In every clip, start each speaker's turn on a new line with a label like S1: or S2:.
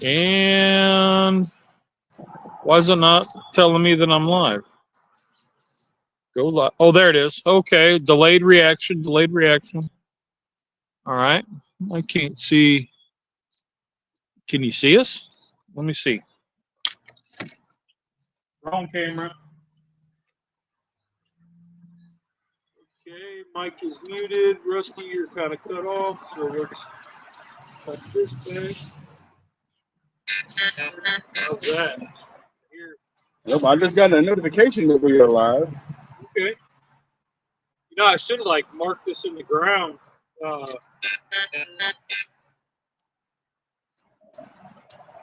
S1: And why is it not telling me that I'm live? Go live. Oh, there it is. Okay, delayed reaction, delayed reaction. All right. I can't see. Can you see us? Let me see. Wrong camera. Okay, Mike is muted. Rusty, you're kind of cut off. So let's cut this back. How's that? Here.
S2: Nope, I just got a notification that we are live.
S1: Okay. You know, I should like mark this in the ground.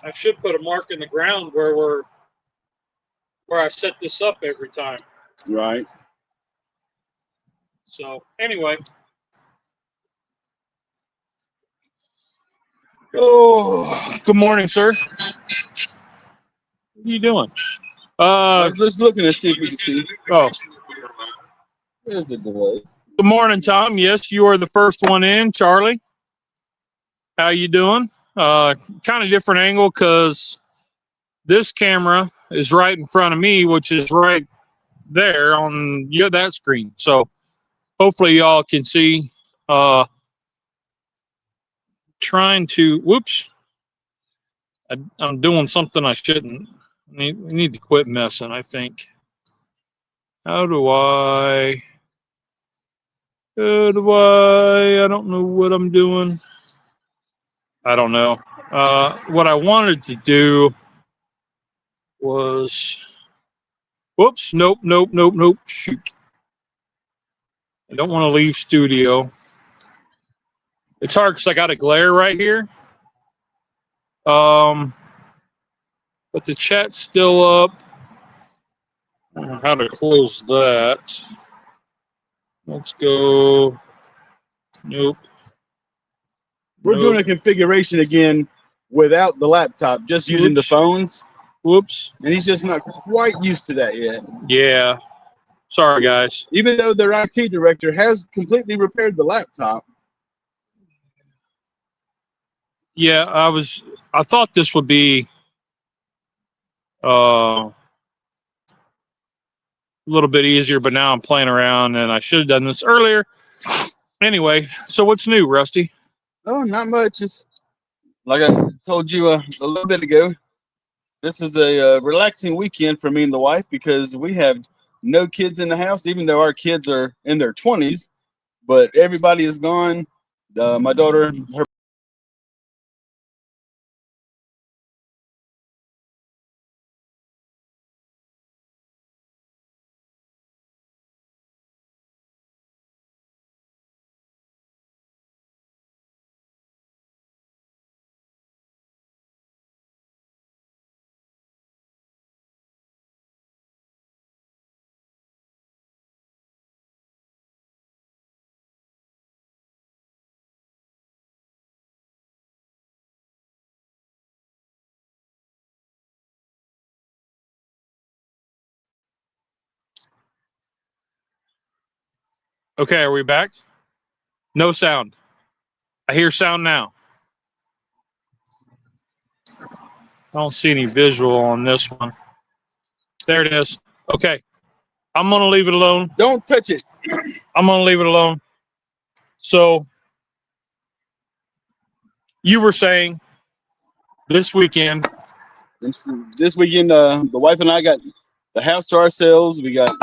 S1: I should put a mark in the ground where I set this up every time.
S2: Right.
S1: So anyway. Oh, good morning, sir. What are you doing?
S2: I was just looking to see if we can see.
S1: Oh,
S2: There's a delay.
S1: good morning, Tom. Yes, you are the first one in. Charlie, how you doing? Kind of different angle because this camera is right in front of me, which is right there on that screen. So hopefully y'all can see. Trying to, whoops, I'm doing something I shouldn't. I need to quit messing, I think. How do I don't know what I'm doing. I don't know. What I wanted to do was, whoops, nope. Shoot. I don't want to leave studio. It's hard because I got a glare right here. But the chat's still up. I don't know how to close that. Let's go. Nope.
S2: We're doing a configuration again without the laptop, just using the phones.
S1: Whoops.
S2: And he's just not quite used to that yet.
S1: Yeah. Sorry, guys.
S2: Even though their IT director has completely repaired the laptop.
S1: Yeah, I thought this would be a little bit easier, but now I'm playing around and I should have done this earlier. Anyway, so what's new, Rusty?
S2: Oh, not much. Just like I told you a little bit ago, this is a relaxing weekend for me and the wife because we have no kids in the house, even though our kids are in their 20s. But everybody is gone. My daughter, her
S1: Okay, are we back? No sound. I hear sound now. I don't see any visual on this one. There it is. Okay. I'm going to leave it alone.
S2: Don't touch it.
S1: I'm going to leave it alone. So, you were saying this weekend.
S2: This weekend, the wife and I got the house to ourselves. We got,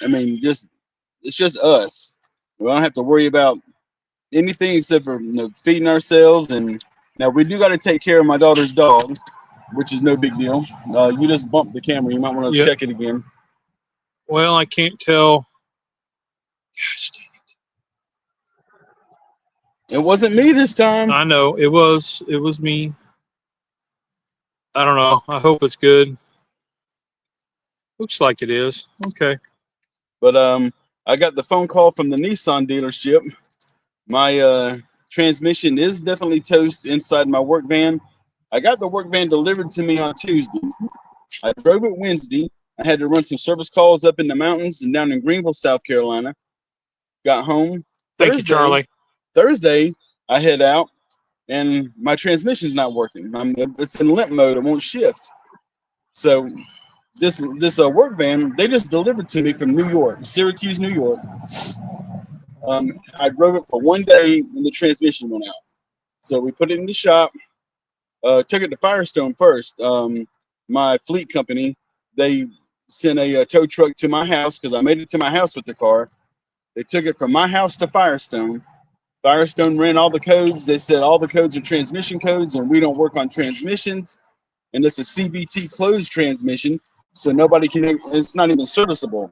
S2: it's just us. We don't have to worry about anything except for feeding ourselves. And now we do got to take care of my daughter's dog, which is no big deal. You just bumped the camera. You might want to check it again.
S1: Well, I can't tell. Gosh, dang it.
S2: It wasn't me this time.
S1: I know it was me. I don't know. I hope it's good. Looks like it is. Okay.
S2: But I got the phone call from the Nissan dealership. My transmission is definitely toast inside my work van. I got the work van delivered to me on Tuesday. I drove it Wednesday. I had to run some service calls up in the mountains and down in Greenville, South Carolina. Got home.
S1: Thank you, Charlie.
S2: Thursday, I head out and my transmission's not working. It's in limp mode. It won't shift. So this work van, they just delivered to me from New York, Syracuse, New York. I drove it for 1 day, and the transmission went out. So we put it in the shop. Took it to Firestone first. My fleet company, they sent a tow truck to my house because I made it to my house with the car. They took it from my house to Firestone. Firestone ran all the codes. They said all the codes are transmission codes, and we don't work on transmissions. And it's a CVT closed transmission, so nobody can. It's not even serviceable.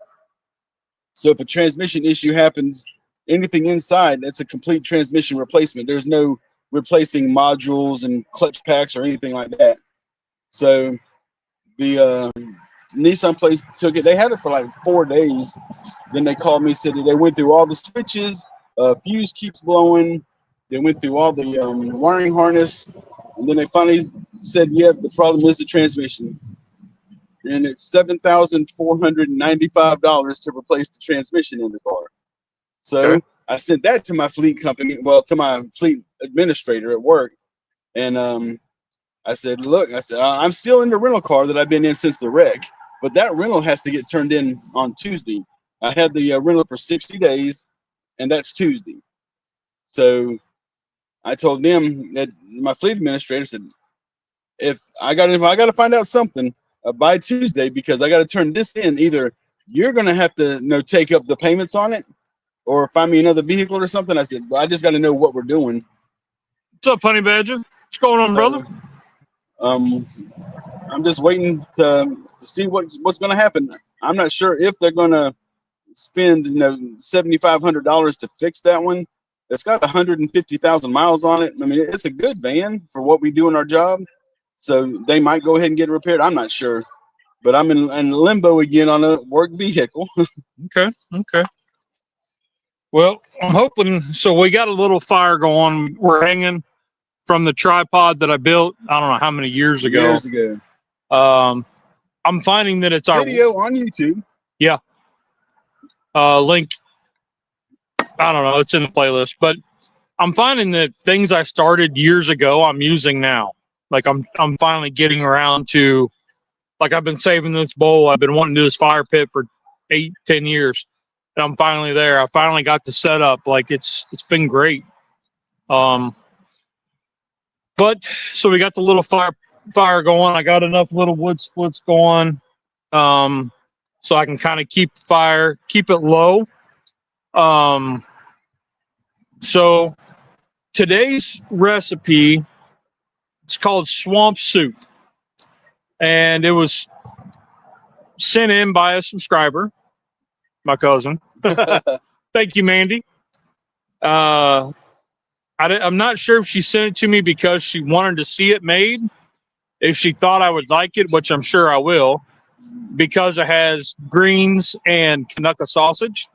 S2: So if a transmission issue happens, anything inside, that's a complete transmission replacement. There's no replacing modules and clutch packs or anything like that. So the Nissan place took it. They had it for like 4 days. Then they called me, said that they went through all the switches. Fuse keeps blowing. They went through all the wiring harness, and then they finally said, "Yep, the problem is the transmission." And it's $7,495 to replace the transmission in the car. So
S1: Okay.
S2: I sent that to my fleet company, well, to my fleet administrator at work, and I said, "Look," I said, "I'm still in the rental car that I've been in since the wreck, but that rental has to get turned in on Tuesday. I had the rental for 60 days, and that's Tuesday." So I told them that my fleet administrator said, if I got to find out something by Tuesday, because I got to turn this in, either you're going to have to take up the payments on it or find me another vehicle or something. I said, well, I just got to know what we're doing.
S1: What's up, Honey Badger? What's going on, brother?
S2: I'm just waiting to see what's going to happen. I'm not sure if they're going to spend $7,500 to fix that one. It's got 150,000 miles on it. I mean, it's a good van for what we do in our job. So they might go ahead and get it repaired. I'm not sure, but I'm in limbo again on a work vehicle.
S1: Okay. Well, I'm hoping. So we got a little fire going. We're hanging from the tripod that I built. I don't know how many years ago. I'm finding that it's our
S2: video on YouTube.
S1: Yeah. Link. I don't know. It's in the playlist, but I'm finding that things I started years ago, I'm using now. Like I'm finally getting around to, like, I've been saving this bowl. I've been wanting to do this fire pit for 8-10 years, and I'm finally there. I finally got the setup. Like it's been great. But so we got the little fire going. I got enough little wood splits going, so I can kind of keep it low. So today's recipe, it's called swamp soup, and it was sent in by a subscriber, my cousin. Thank you, Mandy. I'm not sure if she sent it to me because she wanted to see it made, if she thought I would like it, which I'm sure I will, because it has greens and Canucka sausage.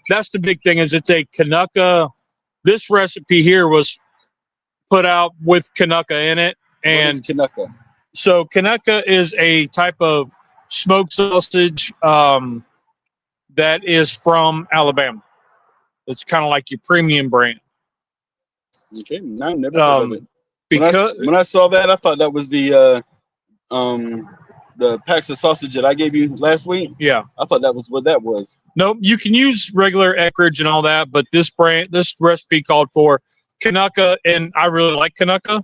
S1: That's the big thing, is it's a Canucka. This recipe here was put out with Canucka in it. And
S2: what is Canucka? So
S1: Canucka is a type of smoked sausage that is from Alabama. It's kind of like your premium brand.
S2: Okay, I never heard of it.
S1: Because
S2: when I saw that, I thought that was the packs of sausage that I gave you last week.
S1: Yeah,
S2: I thought that was what that was.
S1: Nope, you can use regular Eckrich and all that, but this recipe called for Canucka, and I really like Canucka,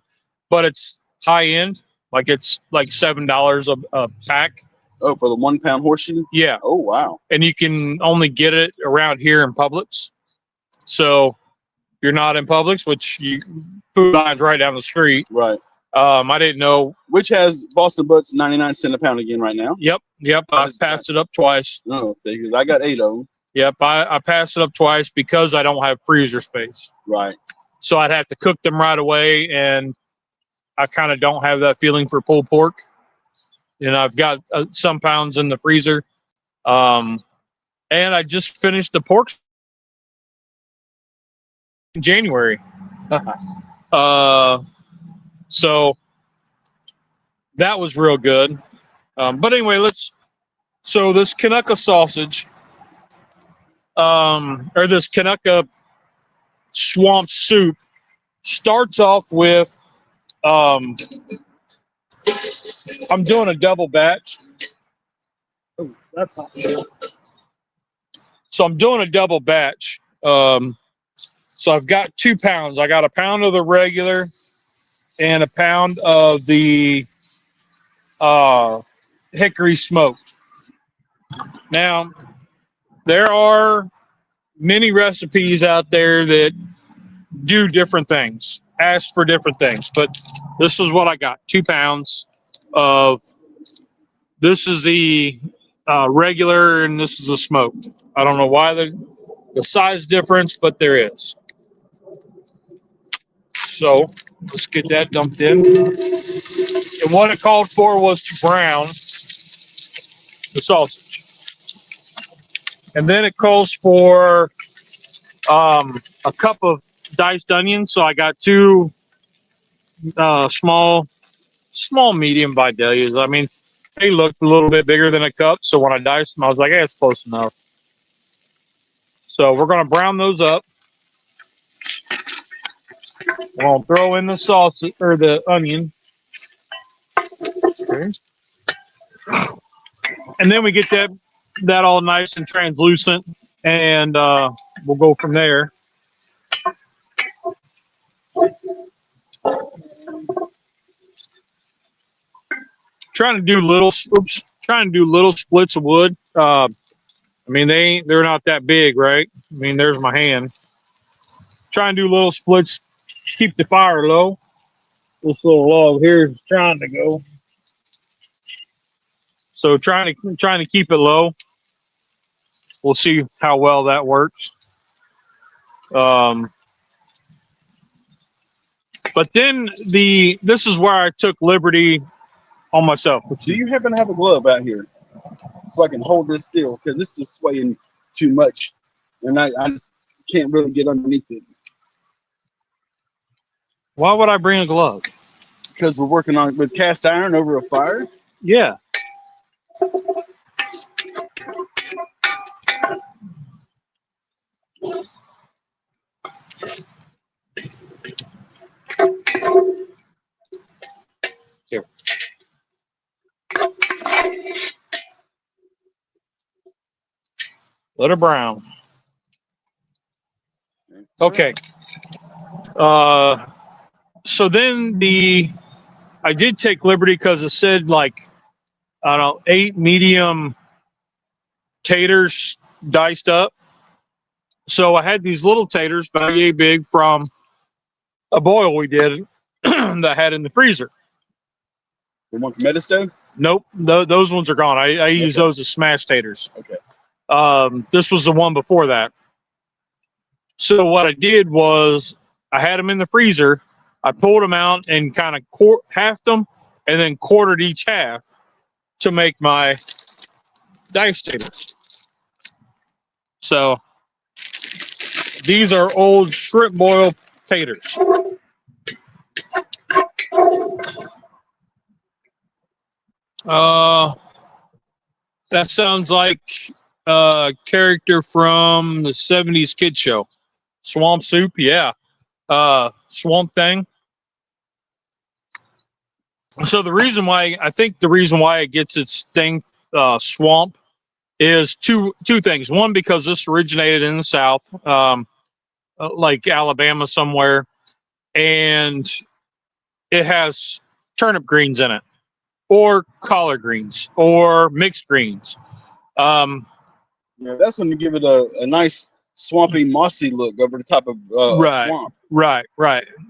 S1: but it's high end. Like it's like $7 a pack.
S2: Oh, for the 1 pound horseshoe?
S1: Yeah.
S2: Oh, wow.
S1: And you can only get it around here in Publix. So you're not in Publix, which food line's right down the street.
S2: Right.
S1: I didn't know.
S2: Which has Boston Butts 99 cents a pound again right now.
S1: Yep. I passed it up twice.
S2: Oh, see, because I got 8 of them.
S1: Yep. I passed it up twice because I don't have freezer space.
S2: Right.
S1: So I'd have to cook them right away, and I kind of don't have that feeling for pulled pork. I've got some pounds in the freezer. And I just finished the pork in January. So that was real good. But anyway, so this Canucka sausage, or this Canucka swamp soup, starts off with, I'm doing a double batch. Oh, that's not good. So I'm doing a double batch. So I've got 2 pounds. I got a pound of the regular and a pound of the hickory smoked. Now, there are many recipes out there that do different things, ask for different things, but this is what I got. 2 pounds of, this is the regular and this is the smoked. I don't know why the size difference, but there is. So let's get that dumped in. And what it called for was to brown the sausage. And then it calls for a cup of diced onions. So I got 2 small medium Vidalias. I mean, they looked a little bit bigger than a cup. So when I diced them, I was like, hey, it's close enough. So we're going to brown those up. We're going to throw in the sausage or the onion. Okay. And then we get that all nice and translucent, and we'll go from there. Trying to do little splits of wood. I mean, they're not that big, right? I mean, there's my hand. Try and do little splits, keep the fire low. This little log here is trying to go. So trying to keep it low. We'll see how well that works. But then this is where I took liberty on myself.
S2: Do you happen to have a glove out here so I can hold this still? Because this is swaying too much, and I just can't really get underneath it.
S1: Why would I bring a glove?
S2: Because we're working on with cast iron over a fire.
S1: Yeah. Here. Let her brown. Okay. So then I did take liberty because it said like, I don't know, 8 medium taters diced up. So I had these little taters, about yay big, from a boil we did that I had in the freezer.
S2: The one from Metastone?
S1: Nope, those ones are gone. I use those as smashed taters.
S2: Okay.
S1: This was the one before that. So what I did was I had them in the freezer. I pulled them out and kind of halved them and then quartered each half to make my diced taters. So these are old shrimp boil taters. That sounds like a character from the 70s kid show. Swamp Soup, yeah. Swamp Thing. So the reason why it gets its thing, swamp, is two things. One, because this originated in the South, like Alabama somewhere, and it has turnip greens in it, or collard greens, or mixed greens.
S2: Yeah, that's when you give it a nice swampy, mossy look over the top of
S1: Right.
S2: swamp.
S1: Right.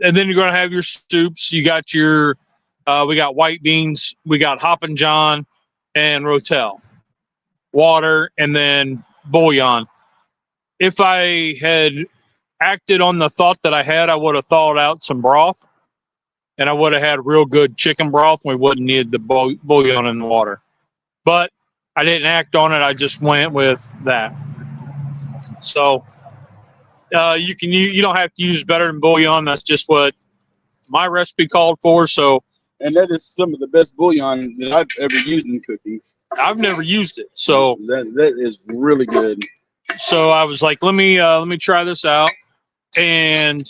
S1: And then you're going to have your soups. You got your, we got white beans, we got Hoppin' John and Rotel, water, and then bouillon. If I had acted on the thought that I had, I would have thawed out some broth, and I would have had real good chicken broth, and we wouldn't need the bouillon in the water. But I didn't act on it. I just went with that. So you don't have to use better than bouillon. That's just what my recipe called for. So,
S2: and that is some of the best bouillon that I've ever used in cooking.
S1: I've never used it, so
S2: that is really good.
S1: So I was like, let me try this out, and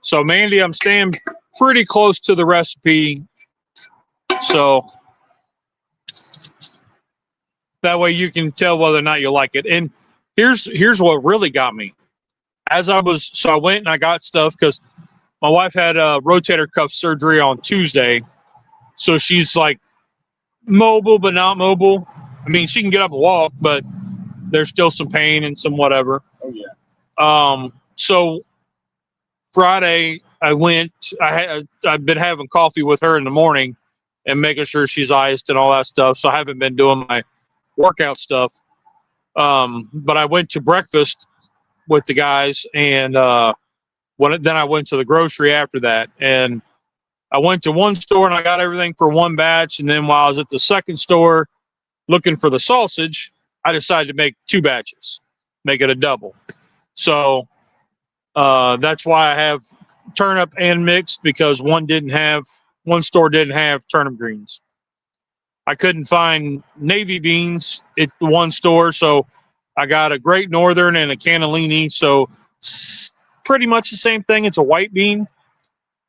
S1: So Mandy, I'm staying pretty close to the recipe. So that way you can tell whether or not you like it. And here's what really got me. I went and I got stuff because my wife had a rotator cuff surgery on Tuesday. So she's like mobile, but not mobile. I mean, she can get up and walk, but there's still some pain and some whatever.
S2: Oh yeah.
S1: So Friday I've been having coffee with her in the morning and making sure she's iced and all that stuff. So I haven't been doing my workout stuff. But I went to breakfast with the guys, and then I went to the grocery after that. And I went to one store and I got everything for one batch. And then while I was at the second store looking for the sausage, I decided to make 2 batches, make it a double. So that's why I have turnip and mixed, because one store didn't have turnip greens. I couldn't find navy beans at the one store, so I got a Great Northern and a cannellini. So pretty much the same thing. It's a white bean.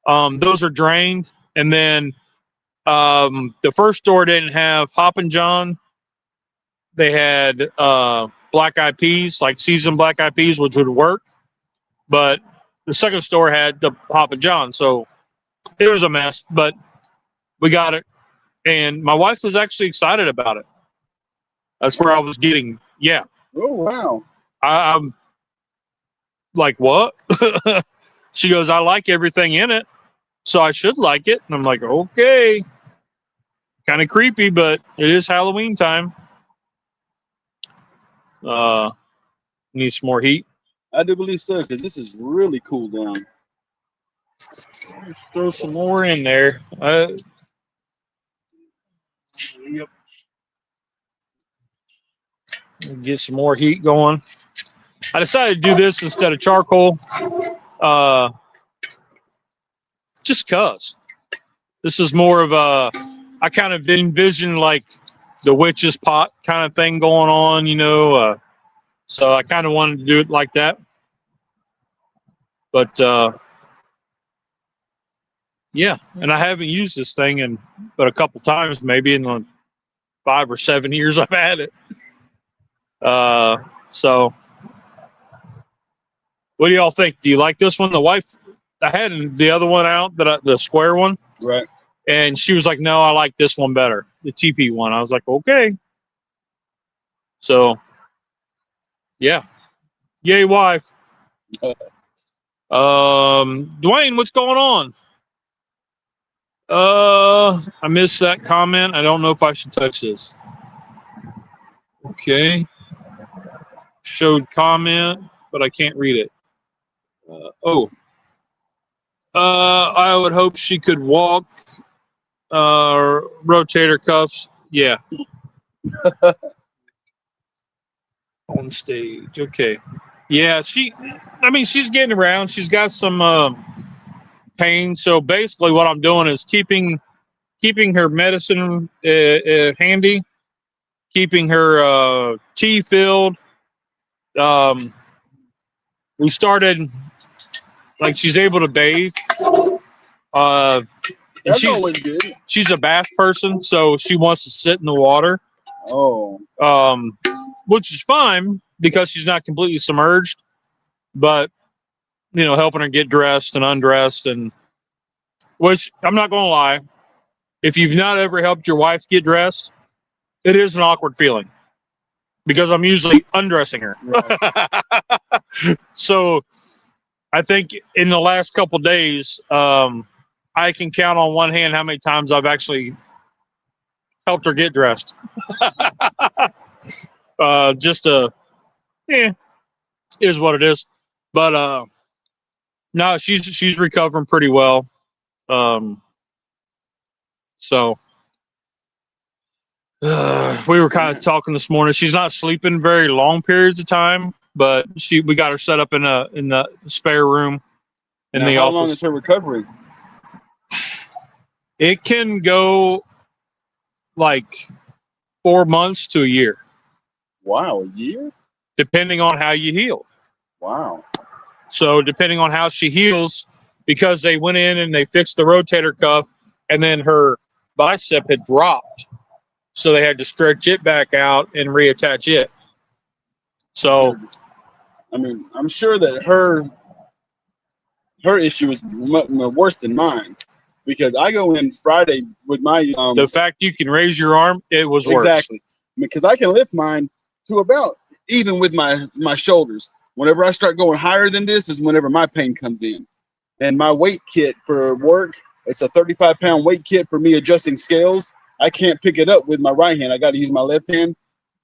S1: Those are drained. And then the first store didn't have Hoppin' John. They had black eyed peas, like seasoned black eyed peas, which would work. But the second store had the Hoppin' John. So it was a mess, but we got it. And my wife was actually excited about it. That's where I was getting, yeah.
S2: Oh, wow.
S1: I'm like, what? She goes, I like everything in it, so I should like it. And I'm like, okay. Kind of creepy, but it is Halloween time. Need some more heat.
S2: I do believe so, because this is really cooled down.
S1: Let's throw some more in there. Yep. Get some more heat going. I decided to do this instead of charcoal. Just cause. This is more of I kind of envision like the witch's pot kind of thing going on, you know. So I kind of wanted to do it like that. But yeah, and I haven't used this thing but a couple times, maybe in the 5 or 7 years I've had it. So what do y'all think? Do you like this one? The wife, I had the other one out, the square one.
S2: Right.
S1: And she was like, no, I like this one better, the TP one. I was like, okay. So, yeah. Yay, wife. Dwayne, what's going on? I missed that comment. I don't know if I should touch this. Okay. Showed comment, but I can't read it. I would hope she could walk. Rotator cuffs. Yeah. On stage. Okay. Yeah, she's getting around. She's got some pain. So basically what I'm doing is keeping her medicine handy, keeping her tea filled. We started, like, she's able to bathe.
S2: That's always good.
S1: She's a bath person, so she wants to sit in the water.
S2: Oh.
S1: Which is fine because she's not completely submerged, but you know, helping her get dressed and undressed, and which I'm not going to lie, if you've not ever helped your wife get dressed, it is an awkward feeling because I'm usually undressing her. Right. So I think in the last couple of days, I can count on one hand how many times I've actually helped her get dressed. Is what it is. But no, she's recovering pretty well. So we were kind of talking this morning. She's not sleeping very long periods of time, but we got her set up in the spare room in the office. How
S2: long is her recovery?
S1: It can go like 4 months to a year.
S2: Wow, a year?
S1: Depending on how you heal.
S2: Wow.
S1: So depending on how she heals, because they went in and they fixed the rotator cuff, and then her bicep had dropped, so they had to stretch it back out and reattach it. So,
S2: I mean, I'm sure that her issue is worse than mine, because I go in Friday with my
S1: the fact you can raise your arm, it was worse.
S2: Exactly, because I can lift mine to about even with my shoulders. Whenever I start going higher than this is whenever my pain comes in. And my weight kit for work, it's a 35-pound weight kit for me adjusting scales. I can't pick it up with my right hand. I got to use my left hand.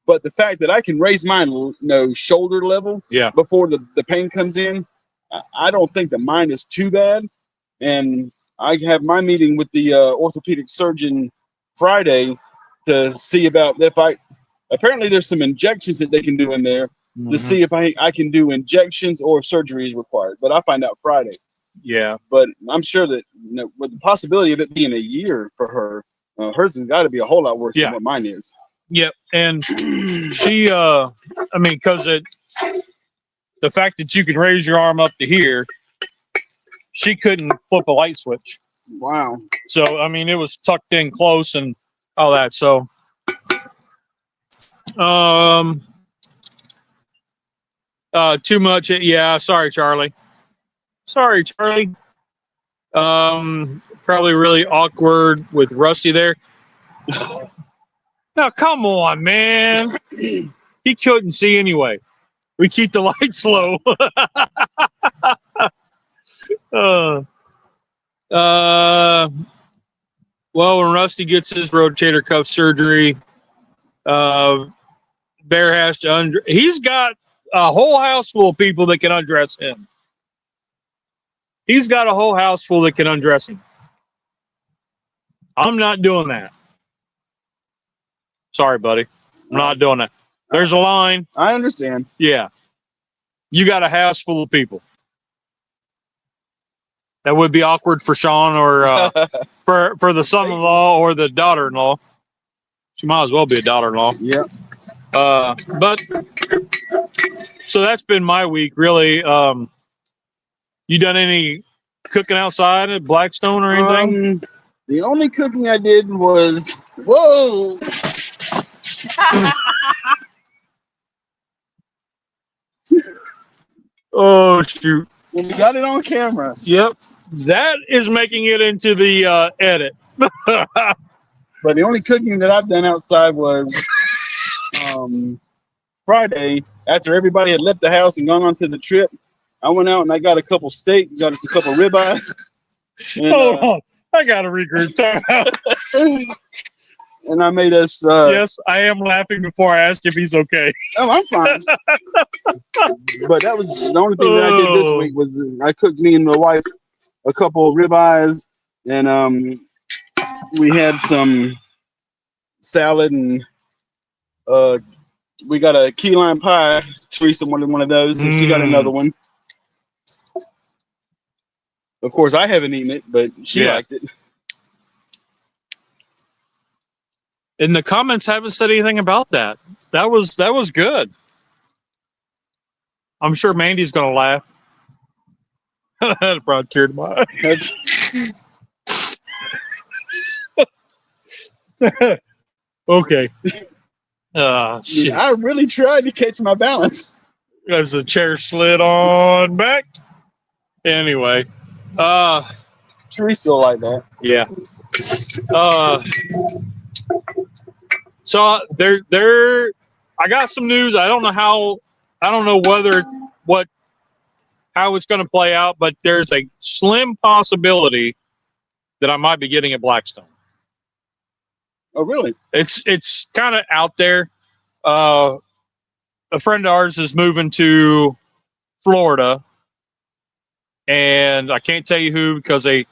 S2: But the fact that I can raise mine, shoulder level, before the pain comes in, I don't think that mine is too bad. And I have my meeting with the orthopedic surgeon Friday to see about if I. Apparently, there's some injections that they can do in there to see if I can do injections or if surgery is required. But I'll find out Friday.
S1: Yeah.
S2: But I'm sure that with the possibility of it being a year for her, hers has got to be a whole lot worse than what mine is.
S1: Yep. And she, I mean, because the fact that you can raise your arm up to here, she couldn't flip a light switch.
S2: Wow.
S1: So, I mean, it was tucked in close and all that. So, too much. Yeah. Sorry, Charlie. Probably really awkward with Rusty there. Now, come on, man. He couldn't see anyway. We keep the lights low. Well, when Rusty gets his rotator cuff surgery, Bear has to he's got a whole house full of people that can undress him. He's got a whole house full that can undress him. I'm not doing that. Sorry, buddy. I'm not doing that. There's a line.
S2: I understand.
S1: Yeah. You got a house full of people. That would be awkward for Sean or for the son-in-law or the daughter-in-law. She might as well be a daughter-in-law.
S2: Yeah.
S1: But so that's been my week, really. You done any cooking outside at Blackstone or anything?
S2: The only cooking I did was whoa.
S1: Oh shoot!
S2: Well, we got it on camera.
S1: Yep, that is making it into the edit.
S2: But the only cooking that I've done outside was Friday after everybody had left the house and gone on to the trip. I went out and I got a couple steaks, got us a couple ribeyes.
S1: Hold on, I got to regroup.
S2: And I made us.
S1: Yes, I am laughing before I ask if he's okay.
S2: Oh, I'm fine. But that was the only thing that I did this week was I cooked me and my wife a couple of ribeyes, and we had some salad, and we got a key lime pie. Teresa wanted one of those, and she got another one. Of course, I haven't eaten it, but she liked it.
S1: And the comments haven't said anything about that. That was good. I'm sure Mandy's gonna laugh. That brought a tear to my eye. Okay. Shit.
S2: I really tried to catch my balance
S1: as the chair slid on back. Anyway,
S2: Teresa like that.
S1: Yeah. So there. I got some news. I don't know how it's going to play out, but there's a slim possibility that I might be getting at Blackstone.
S2: Oh, really?
S1: It's kind of out there. A friend of ours is moving to Florida, and I can't tell you who because they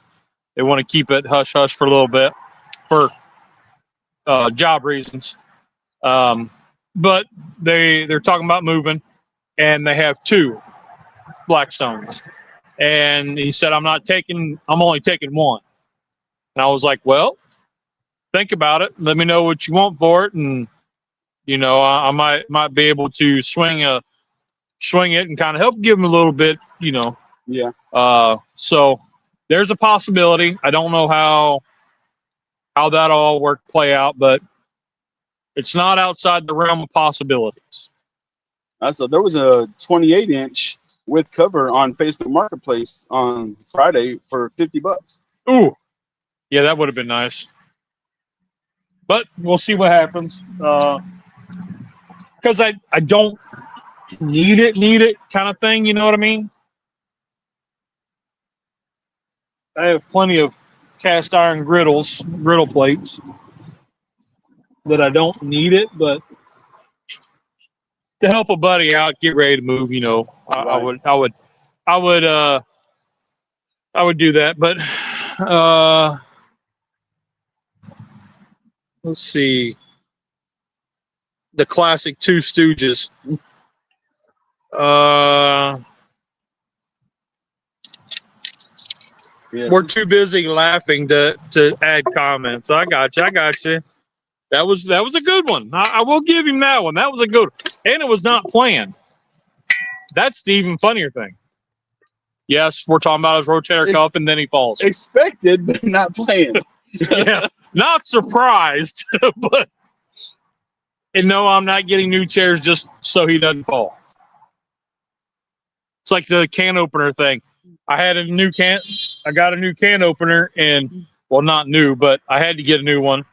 S1: want to keep it hush hush for a little bit for job reasons. But they're talking about moving, and they have 2 Blackstones. And he said, I'm only taking one. And I was like, well, think about it. Let me know what you want for it. And, I might be able to swing it and kind of help give him a little bit,
S2: Yeah.
S1: So there's a possibility. I don't know how that'll all play out, but it's not outside the realm of possibilities.
S2: So there was a 28-inch with cover on Facebook Marketplace on Friday for $50.
S1: Ooh, yeah, that would have been nice. But we'll see what happens. Because I don't need it kind of thing. You know what I mean? I have plenty of cast iron griddle plates that I don't need it, but to help a buddy out, get ready to move, you know, I would do that. But let's see, the classic Two Stooges.
S2: Yeah.
S1: We're too busy laughing to add comments. I got you. That was a good one. I will give him that one. That was a good one. And it was not planned. That's the even funnier thing. Yes, we're talking about his rotator cuff, and then he falls.
S2: Expected, but not planned.
S1: Yeah, not surprised, but and no, I'm not getting new chairs just so he doesn't fall. It's like the can opener thing. I got a new can opener, and well, not new, but I had to get a new one.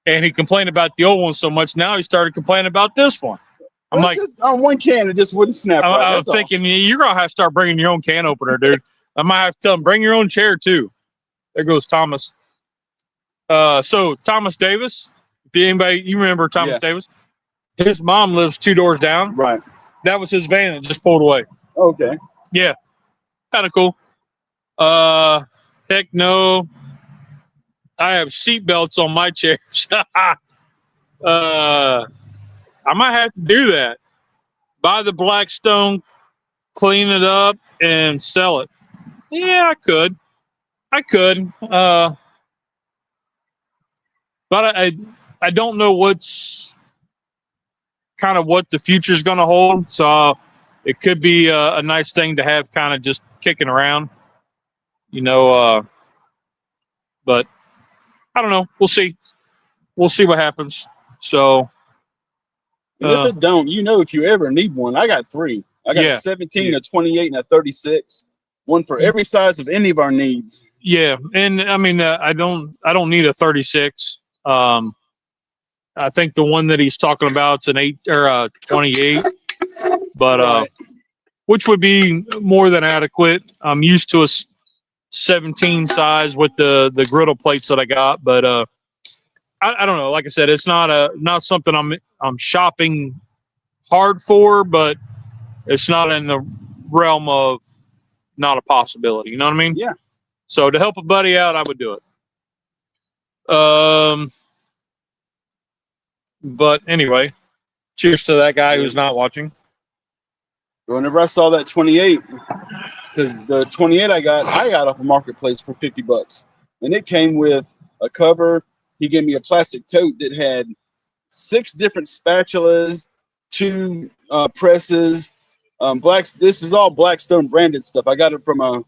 S1: And he complained about the old one so much. Now he started complaining about this one. I'm like,
S2: just on one can, it just wouldn't snap.
S1: I was thinking, you're gonna have to start bringing your own can opener, dude. I might have to tell him, bring your own chair too. There goes Thomas. So Thomas Davis, if anybody you remember Thomas Davis, his mom lives 2 doors down.
S2: Right.
S1: That was his van that just pulled away.
S2: Okay.
S1: Yeah, kind of cool. Heck no. I have seat belts on my chairs. I might have to do that. Buy the Blackstone, clean it up, and sell it. Yeah, I could. But I don't know what's kind of what the future's going to hold. So it could be a nice thing to have kind of just kicking around, you know. But I don't know. We'll see. We'll see what happens. So.
S2: If it don't, if you ever need one, I got 3. I got a 17, a 28, and a 36. One for every size of any of our needs.
S1: Yeah, and I mean, I don't need a 36. I think the one that he's talking about is an 8 or a 28, but which would be more than adequate. I'm used to a 17 size with the griddle plates that I got, but I don't know. Like I said, it's not something I'm shopping hard for, but it's not in the realm of not a possibility. You know what I mean?
S2: Yeah.
S1: So to help a buddy out, I would do it. But anyway, cheers to that guy who's not watching.
S2: Whenever I saw that 28, because the 28 I got off a marketplace for $50, and it came with a cover. He gave me a plastic tote that had 6 different spatulas, 2 presses. This is all Blackstone branded stuff. I got it from a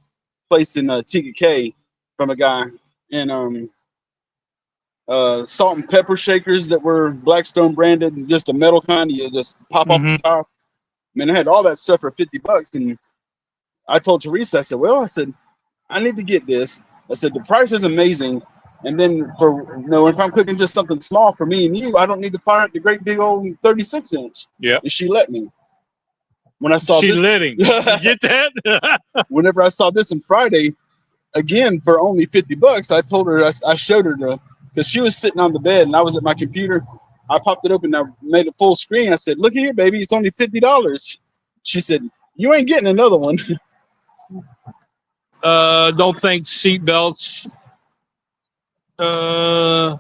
S2: place in TK from a guy, and salt and pepper shakers that were Blackstone branded, just a metal kind. You just pop off the top. I mean, I had all that stuff for $50, and I told Teresa, I said, I need to get this. I said, the price is amazing. And then if I'm cooking just something small for me and you, I don't need to fire up the great big old 36-inch.
S1: Yeah.
S2: And she let me. When I saw
S1: she let him. You get that?
S2: Whenever I saw this on Friday, again, for only $50, I told her, I showed her because she was sitting on the bed and I was at my computer. I popped it open. I made it full screen. I said, look here, baby, it's only $50. She said, you ain't getting another one.
S1: Don't think seat belts. More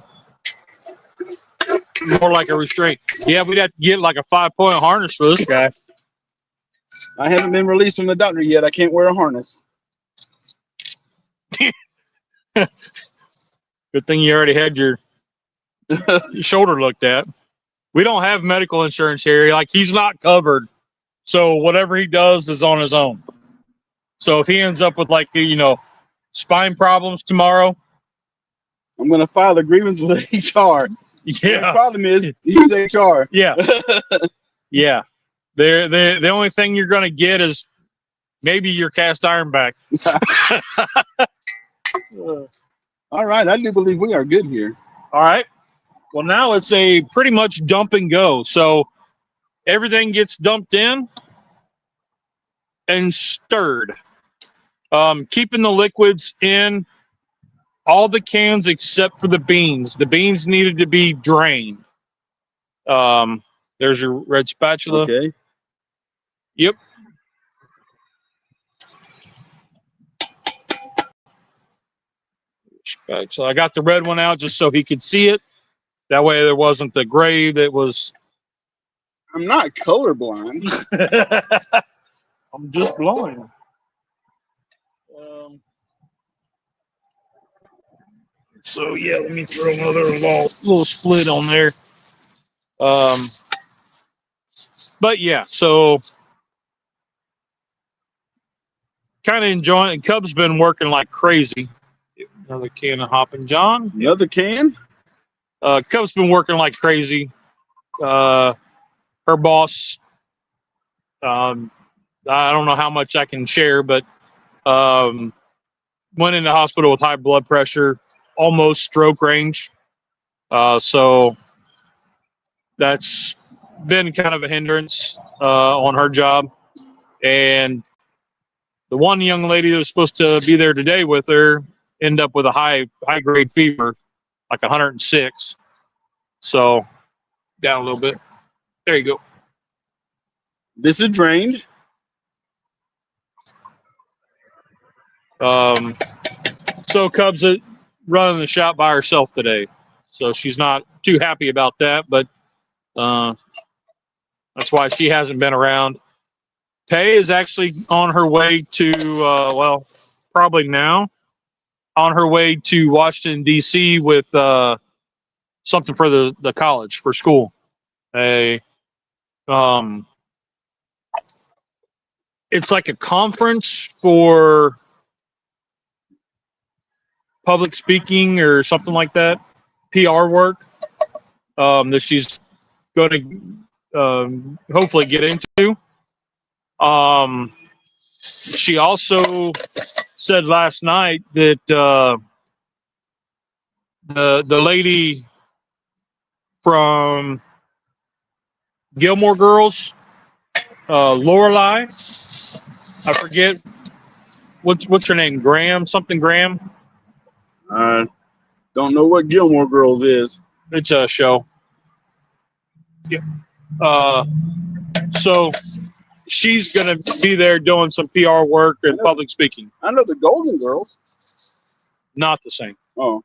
S1: like a restraint. Yeah, we'd have to get like a 5-point harness for this guy.
S2: I haven't been released from the doctor yet. I can't wear a harness.
S1: Good thing you already had your shoulder looked at. We don't have medical insurance here. Like, he's not covered. So whatever he does is on his own. So if he ends up with, like, spine problems tomorrow.
S2: I'm going to file a grievance with HR.
S1: Yeah.
S2: The problem is he's HR.
S1: Yeah. Yeah. The only thing you're going to get is maybe your cast iron back.
S2: All right. I do believe we are good here.
S1: All right. Well, now it's a pretty much dump and go. So everything gets dumped in and stirred. Keeping the liquids in all the cans except for the beans. The beans needed to be drained. There's your red spatula.
S2: Okay.
S1: Yep. So I got the red one out just so he could see it. That way there wasn't the gray that was.
S2: I'm not colorblind.
S1: I'm just blind. So yeah, let me throw another little split on there. But yeah, so kind of enjoying. Cub's been working like crazy. Another can of Hoppin' John.
S2: Another can?
S1: Cub's been working like crazy. Her boss, I don't know how much I can share, but went in the hospital with high blood pressure, almost stroke range. So that's been kind of a hindrance on her job. And the one young lady that was supposed to be there today with her ended up with a high grade fever, like 106. So down a little bit. There you go.
S2: This is drained.
S1: So Cub's running the shop by herself today. So she's not too happy about that, but that's why she hasn't been around. Pay is actually on her way to, well, probably now, on her way to Washington, D.C. with something for the college, for school. It's like a conference for public speaking or something like that, PR work that she's going to hopefully get into. She also said last night that the lady from Gilmore Girls, Lorelai, I forget what's her name, Graham, something Graham.
S2: Don't know what Gilmore Girls is.
S1: It's a show. Yeah. So she's gonna be there doing some PR work and public speaking.
S2: I know the Golden Girls.
S1: Not the same.
S2: Oh.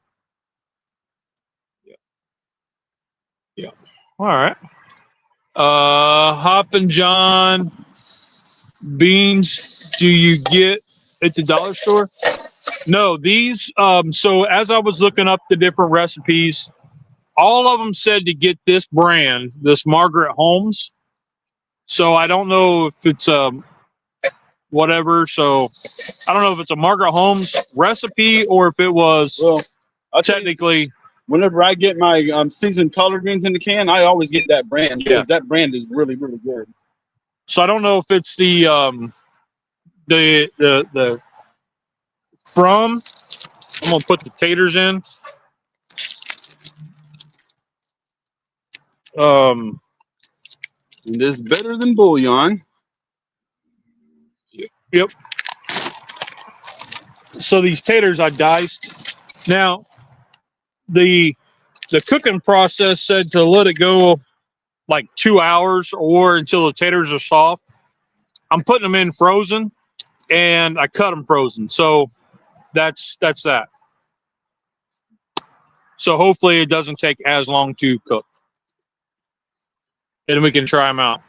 S1: Yeah. All right. Hoppin' John beans. Do you get at the dollar store? No, these. So as I was looking up the different recipes, all of them said to get this brand, this Margaret Holmes. So I don't know if it's whatever. So I don't know if it's a Margaret Holmes recipe or if it was technically.
S2: Whenever I get my seasoned collard greens in the can, I always get that brand because that brand is really, really good.
S1: So I don't know if it's the from. I'm gonna put the taters in.
S2: And it's better than bouillon.
S1: Yep. So these taters I diced. Now the cooking process said to let it go like 2 hours or until the taters are soft. I'm putting them in frozen, and I cut them frozen. So that's that. So hopefully it doesn't take as long to cook, and we can try them out.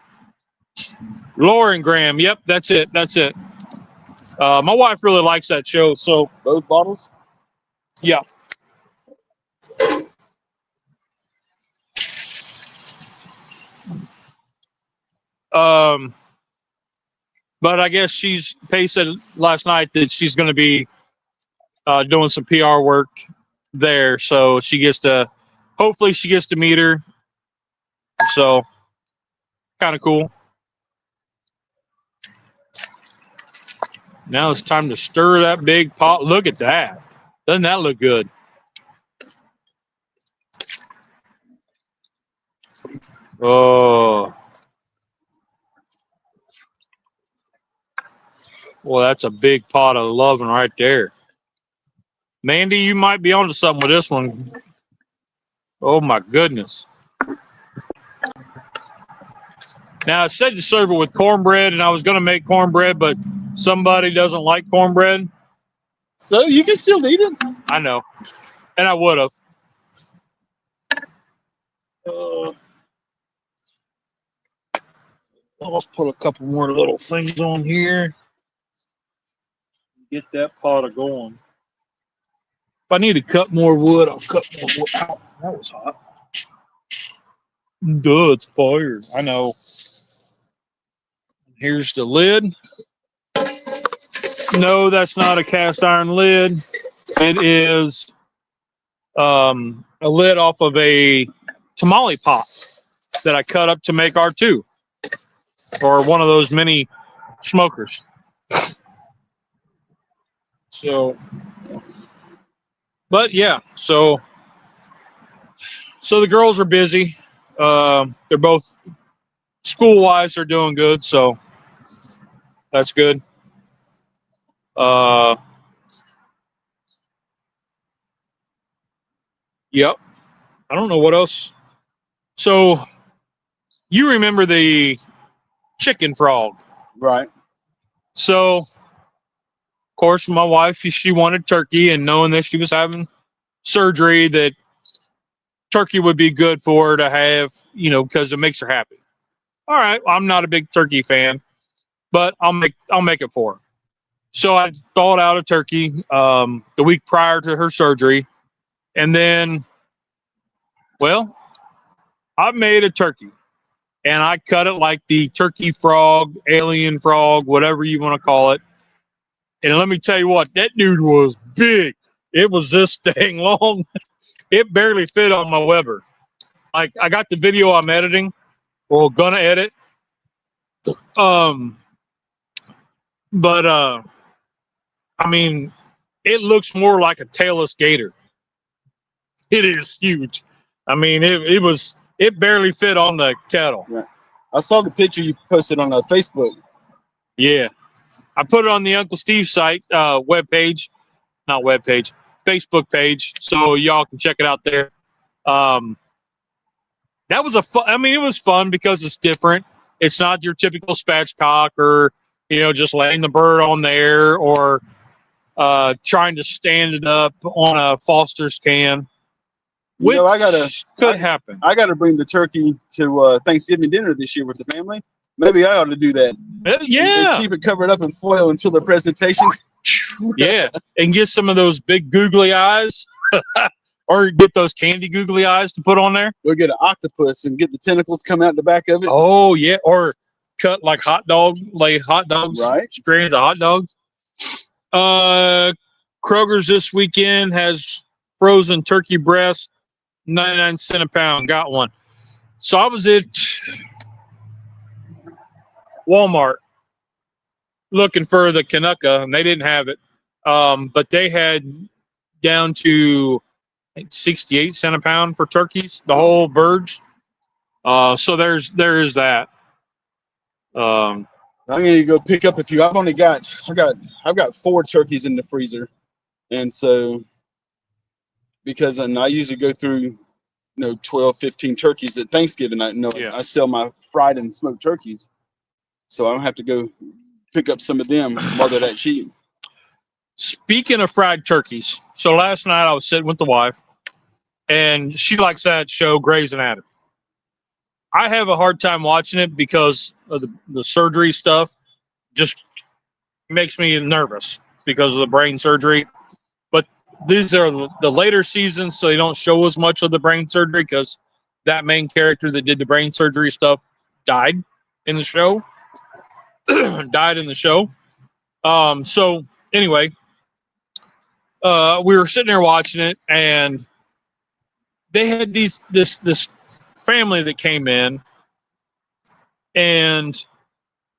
S1: Lauren Graham. Yep, that's it. That's it. My wife really likes that show. So
S2: both bottles.
S1: Yeah. But I guess Paige said last night that she's going to be doing some PR work there. So hopefully she gets to meet her. So kind of cool. Now it's time to stir that big pot. Look at that. Doesn't that look good? Oh. Well, that's a big pot of loving right there. Mandy, you might be onto something with this one. Oh, my goodness. Now, I said to serve it with cornbread, and I was going to make cornbread, but somebody doesn't like cornbread.
S2: So you can still eat it.
S1: I know. And I would have. Let's put a couple more little things on here. Get that pot going. If I need to cut more wood, I'll cut more wood. Ow, that was hot. Duh, it's fire. I know. Here's the lid. No, that's not a cast iron lid. It is a lid off of a tamale pot that I cut up to make R2 or one of those mini smokers. So, but yeah, so the girls are busy. They're both school-wise, they're doing good, so that's good. Yep. I don't know what else. So you remember the chicken frog,
S2: right?
S1: So, of course, my wife, she wanted turkey, and knowing that she was having surgery, that turkey would be good for her to have, because it makes her happy. All right, I'm not a big turkey fan, but I'll make it for her. So I thawed out a turkey the week prior to her surgery, and then, well, I made a turkey, and I cut it like the turkey frog, alien frog, whatever you want to call it. And let me tell you what, that dude was big. It was this dang long. It barely fit on my Weber. Like, I got the video I'm editing, or gonna edit. But I mean, it looks more like a tailless gator. It is huge. I mean, it barely fit on the kettle.
S2: Yeah. I saw the picture you posted on Facebook.
S1: Yeah. I put it on the Uncle Steve site, Facebook page, so y'all can check it out there. That was it was fun because it's different. It's not your typical spatchcock or, just laying the bird on there or trying to stand it up on a Foster's can. Which could happen.
S2: I gotta bring the turkey to Thanksgiving dinner this year with the family. Maybe I ought to do that.
S1: Yeah.
S2: And keep it covered up in foil until the presentation.
S1: Yeah. And get some of those big googly eyes. Or get those candy googly eyes to put on there.
S2: We'll get an octopus and get the tentacles come out the back of it.
S1: Oh, yeah. Or cut like hot dogs, right? Strands of hot dogs. Kroger's this weekend has frozen turkey breast, 99 cents a pound. Got one. So I was at Walmart looking for the Canucka, and they didn't have it. But they had down to 68 cents a pound for turkeys, the whole birds. So there's that.
S2: I'm gonna go pick up a few. I've got 4 turkeys in the freezer, and so because I usually go through 12, 15 turkeys at Thanksgiving. I sell my fried and smoked turkeys, so I don't have to go pick up some of them while they're that cheap.
S1: Speaking of fried turkeys, so last night I was sitting with the wife, and she likes that show, Grey's Anatomy. I have a hard time watching it because of the surgery stuff. Just makes me nervous because of the brain surgery. But these are the later seasons, so they don't show as much of the brain surgery because that main character that did the brain surgery stuff died in the show. So anyway, we were sitting there watching it, and they had this family that came in, and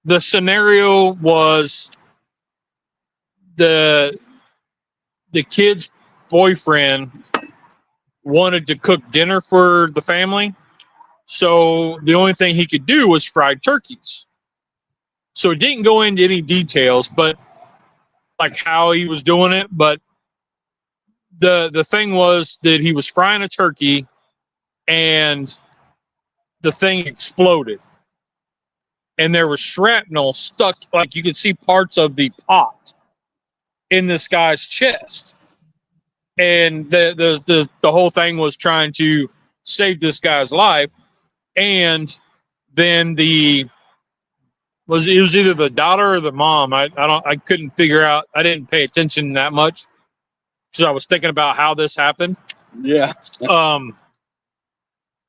S1: the scenario was the kid's boyfriend wanted to cook dinner for the family, so the only thing he could do was fried turkeys. So it didn't go into any details, but like how he was doing it. But the thing was that he was frying a turkey, and the thing exploded, and there was shrapnel stuck. Like you could see parts of the pot in this guy's chest, and the whole thing was trying to save this guy's life. And then it was either the daughter or the mom. I couldn't figure out. I didn't pay attention that much because I was thinking about how this happened.
S2: Yeah.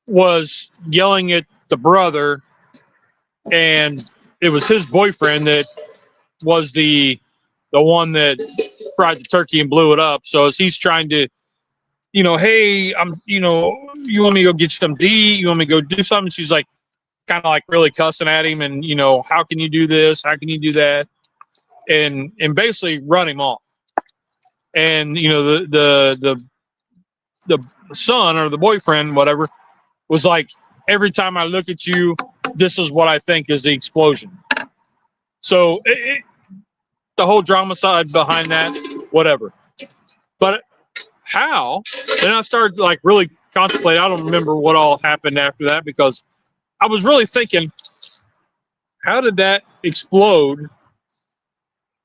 S1: Was yelling at the brother, and it was his boyfriend that was the one that fried the turkey and blew it up. So as he's trying to, hey, you want me to go get some to eat? You want me to go do something? She's like, kind of like really cussing at him, and how can you do this? How can you do that? And basically run him off. And the son or the boyfriend, whatever, was like, every time I look at you, this is what I think is the explosion. So the whole drama side behind that, whatever. But how? Then I started to like really contemplate. I don't remember what all happened after that, because I was really thinking, how did that explode?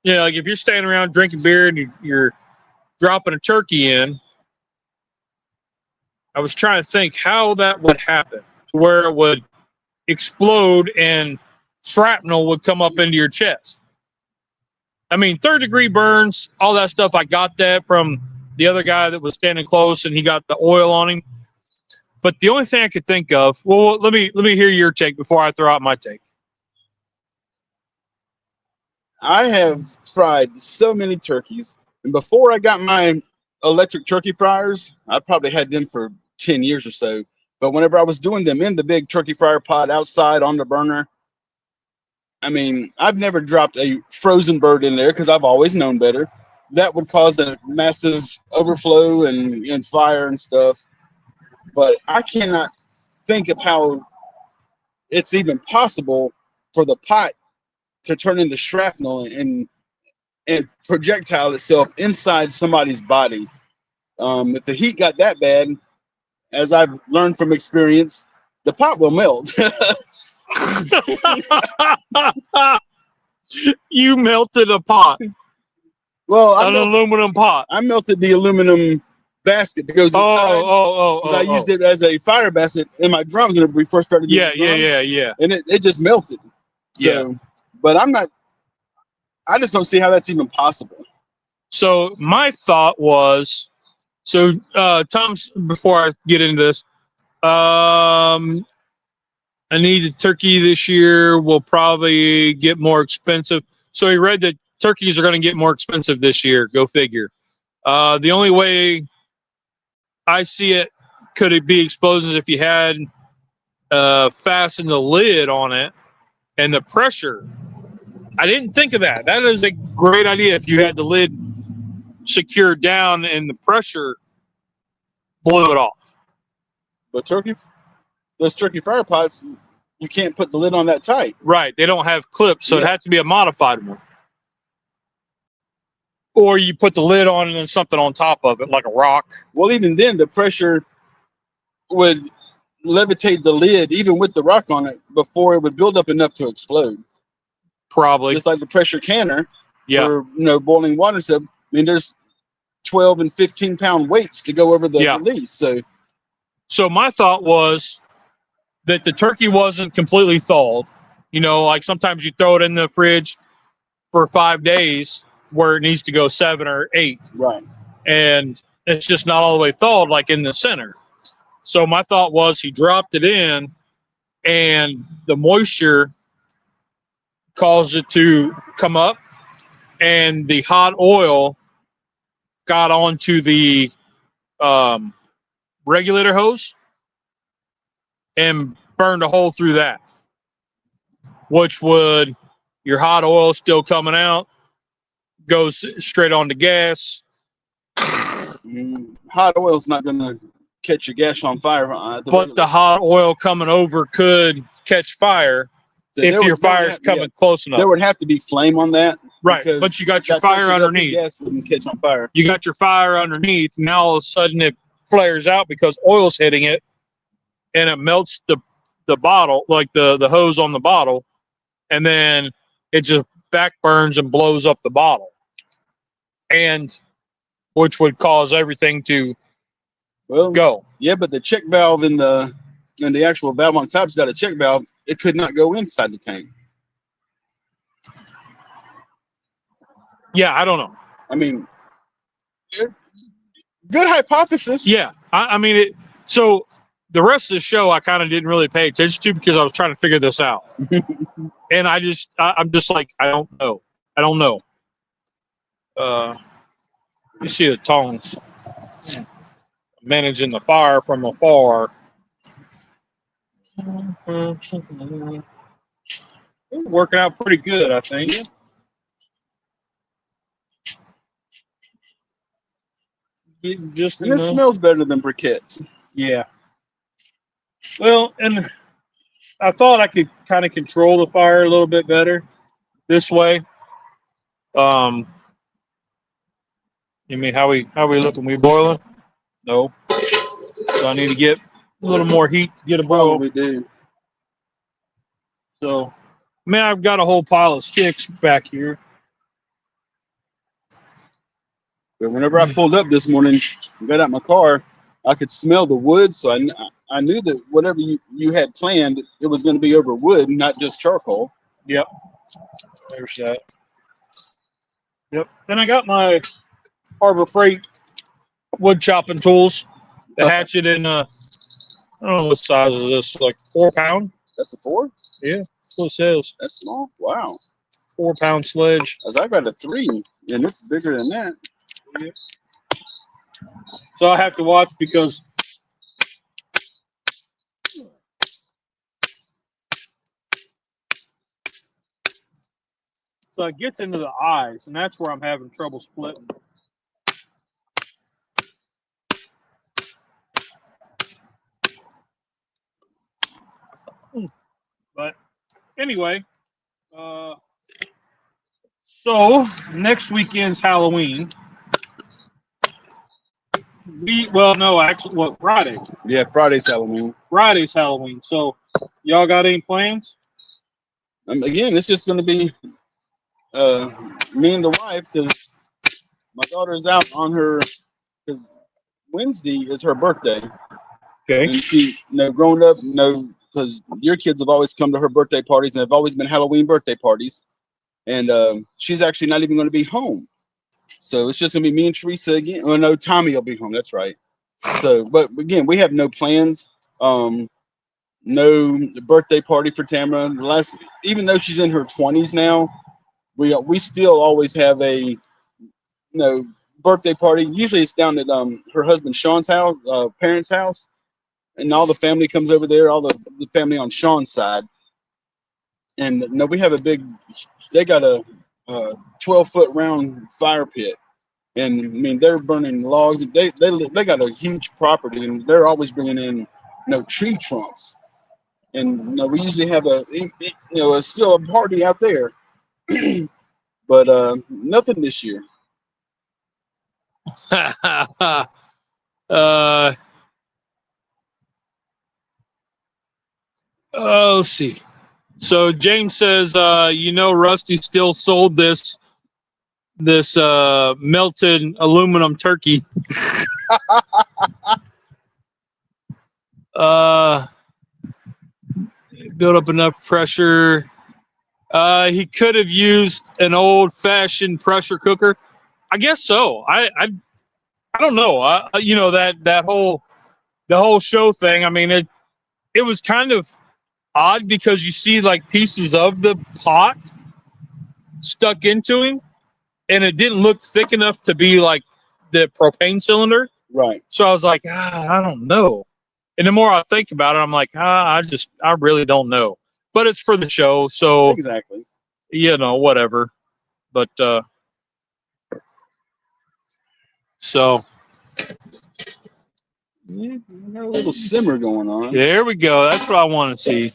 S1: Like if you're standing around drinking beer and you're dropping a turkey in, I was trying to think how that would happen, to where it would explode and shrapnel would come up into your chest. I mean, 3rd-degree burns, all that stuff. I got that from the other guy that was standing close, and he got the oil on him. But the only thing I could think of, well, let me hear your take before I throw out my take.
S2: I have fried so many turkeys, and before I got my electric turkey fryers, I probably had them for 10 years or so. But whenever I was doing them in the big turkey fryer pot outside on the burner, I mean, I've never dropped a frozen bird in there because I've always known better. That would cause a massive overflow and fire and stuff. But I cannot think of how it's even possible for the pot to turn into shrapnel and projectile itself inside somebody's body. If the heat got that bad, as I've learned from experience, the pot will melt.
S1: You melted a pot.
S2: Well,
S1: an aluminum pot.
S2: I melted the aluminum basket that goes inside. I used it as a fire basket in my drums when we first started doing drums.
S1: Yeah.
S2: And it just melted. So, but I just don't see how that's even possible.
S1: So my thought was, Tom, before I get into this, I need a turkey this year. Will probably get more expensive. So he read that turkeys are going to get more expensive this year. Go figure. The only way I see it, could it be explosions if you had fastened the lid on it and the pressure. I didn't think of that. That is a great idea if you had the lid secured down and the pressure blew it off.
S2: But those turkey fryer pots, you can't put the lid on that tight.
S1: Right. They don't have clips, so it has to be a modified one. Or you put the lid on and then something on top of it, like a rock.
S2: Well, even then, the pressure would levitate the lid, even with the rock on it, before it would build up enough to explode.
S1: Probably.
S2: Just like the pressure canner for boiling water. So, I mean, there's 12 and 15 pound weights to go over the release.
S1: So my thought was that the turkey wasn't completely thawed. Like sometimes you throw it in the fridge for 5 days where it needs to go 7 or 8.
S2: Right.
S1: And it's just not all the way thawed, like in the center. So my thought was he dropped it in, and the moisture caused it to come up, and the hot oil got onto the regulator hose and burned a hole through that, which would, your hot oil still coming out, goes straight on to gas.
S2: Hot oil's not going to catch your gas on fire.
S1: But the hot oil coming over could catch fire if your fire's coming close enough.
S2: There would have to be flame on that.
S1: Right, but you got your fire underneath.
S2: Gas wouldn't catch on fire.
S1: You got your fire underneath. Now all of a sudden it flares out because oil's hitting it, and it melts the bottle, like the hose on the bottle, and then it just back burns and blows up the bottle, and which would cause everything to go.
S2: Yeah, but the check valve in the actual valve on top's got a check valve. It could not go inside the tank.
S1: Yeah, I don't know.
S2: I mean, good hypothesis.
S1: Yeah, I mean, so the rest of the show I kind of didn't really pay attention to because I was trying to figure this out, and I'm just like, I don't know. You see the tongs managing the fire from afar. Working out pretty good, I think.
S2: And it smells better than briquettes.
S1: Yeah. Well, and I thought I could kind of control the fire a little bit better this way. You mean how we looking? We boiling? No. So I need to get a little more heat to get a boil.
S2: We do.
S1: So, man, I've got a whole pile of sticks back here.
S2: But whenever I pulled up this morning and got out my car, I could smell the wood, so I knew that whatever you had planned, it was going to be over wood, not just charcoal.
S1: Yep. There's that. Yep. Then I got my Harbor Freight wood chopping tools. The hatchet in, I don't know what size is this, like 4 pound?
S2: That's a 4?
S1: Yeah, that's what it says.
S2: That's small? Wow.
S1: 4 pound sledge.
S2: As I got a 3, and it's bigger than that.
S1: Yeah. So I have to watch because so it gets into the eyes, and that's where I'm having trouble splitting. But anyway, so next weekend's Halloween. Friday.
S2: Yeah, Friday's Halloween.
S1: Friday's Halloween. So y'all got any plans?
S2: Again, it's just going to be me and the wife, because my daughter is out on her, because Wednesday is her birthday.
S1: Okay.
S2: And she, growing up, because your kids have always come to her birthday parties, and have always been Halloween birthday parties. And she's actually not even going to be home. So it's just going to be me and Teresa again. Oh, no, Tommy will be home. That's right. So, but again, we have no plans. No birthday party for Tamara. Even though she's in her 20s now, we still always have a birthday party. Usually it's down at her husband Sean's house, parents' house, and all the family comes over there. All the family on Sean's side, and we have they got a 12-foot round fire pit, and I mean they're burning logs. They got a huge property, and they're always bringing in tree trunks. And we usually have still a party out there, but nothing this year.
S1: Let's see. So James says, Rusty still sold this melted aluminum turkey. Build up enough pressure. He could have used an old-fashioned pressure cooker. I guess so. I don't know. The whole show thing. I mean, it was kind of odd because you see like pieces of the pot stuck into him, and it didn't look thick enough to be like the propane cylinder.
S2: Right.
S1: So I was like, I don't know. And the more I think about it, I'm like, I really don't know. But it's for the show, so
S2: Exactly.
S1: Whatever. But so
S2: Yeah, we got a little simmer going on.
S1: there we go. That's what I want to see.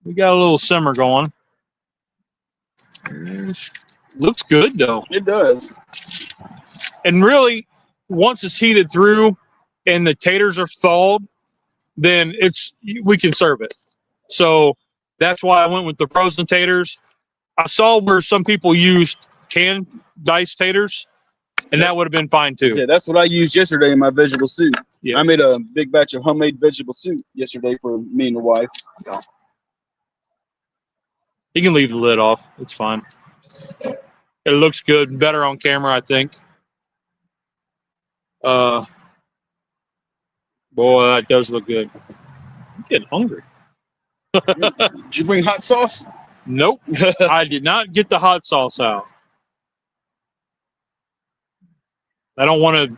S1: We got a little simmer going. Looks good though.
S2: It does.
S1: And really, once it's heated through and the taters are thawed, then we can serve it. So that's why I went with the frozen taters. I saw where some people used canned diced taters, and that would have been fine too.
S2: Yeah, that's what I used yesterday in my vegetable soup.
S1: Yeah.
S2: I made a big batch of homemade vegetable soup yesterday for me and the wife.
S1: You can leave the lid off. It's fine. It looks good. Better on camera, I think. Boy, that does look good. I'm getting hungry.
S2: Did you bring hot sauce?
S1: Nope. I did not get the hot sauce out. I don't want to.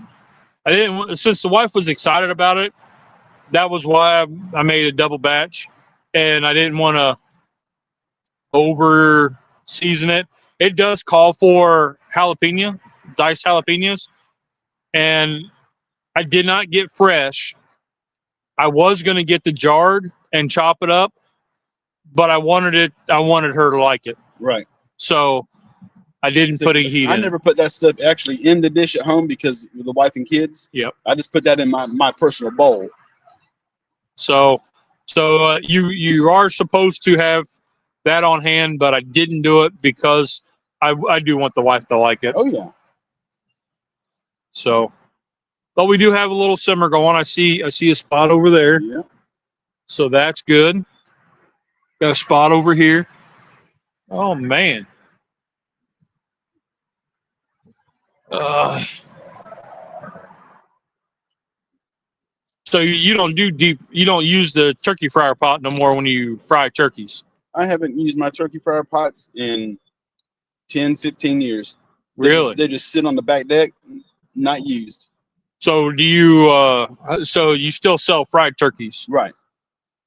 S1: I didn't. Since the wife was excited about it, that was why I made a double batch, and I didn't want to over season it. It does call for jalapeno, diced jalapenos, and I did not get fresh. I was going to get the jarred and chop it up, but I wanted her to like it.
S2: Right.
S1: So I didn't put any heat in.
S2: I never put that stuff actually in the dish at home because with the wife and kids.
S1: Yep.
S2: I just put that in my personal bowl.
S1: So you are supposed to have that on hand, but I didn't do it because I do want the wife to like it.
S2: Oh yeah.
S1: So, but we do have a little simmer going. I see a spot over there.
S2: Yeah.
S1: So that's good. Got a spot over here. Oh man. So you don't do deep. You don't use the turkey fryer pot no more when you fry turkeys.
S2: I haven't used my turkey fryer pots in 10, 15 years.
S1: Really?
S2: They just sit on the back deck, not used.
S1: So do you? So you still sell fried turkeys?
S2: Right.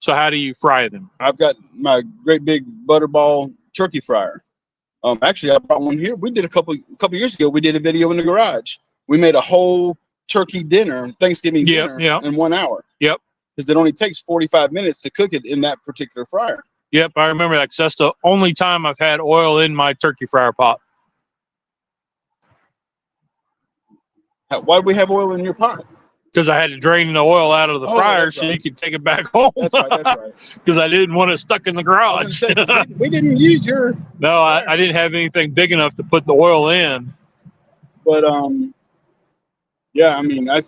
S1: So how do you fry them?
S2: I've got my great big butterball turkey fryer. Actually, I brought one here. We did a couple years ago. We did a video in the garage. We made a whole turkey dinner, Thanksgiving dinner, in 1 hour.
S1: Yep.
S2: Because it only takes 45 minutes to cook it in that particular fryer.
S1: Yep, I remember that because that's the only time I've had oil in my turkey fryer pot.
S2: Why do we have oil in your pot?
S1: Because I had to drain the oil out of the fryer so you could take it back home.
S2: That's right.
S1: Because I didn't want it stuck in the garage.
S2: We didn't use your...
S1: No, I didn't have anything big enough to put the oil in.
S2: But, yeah, I mean, I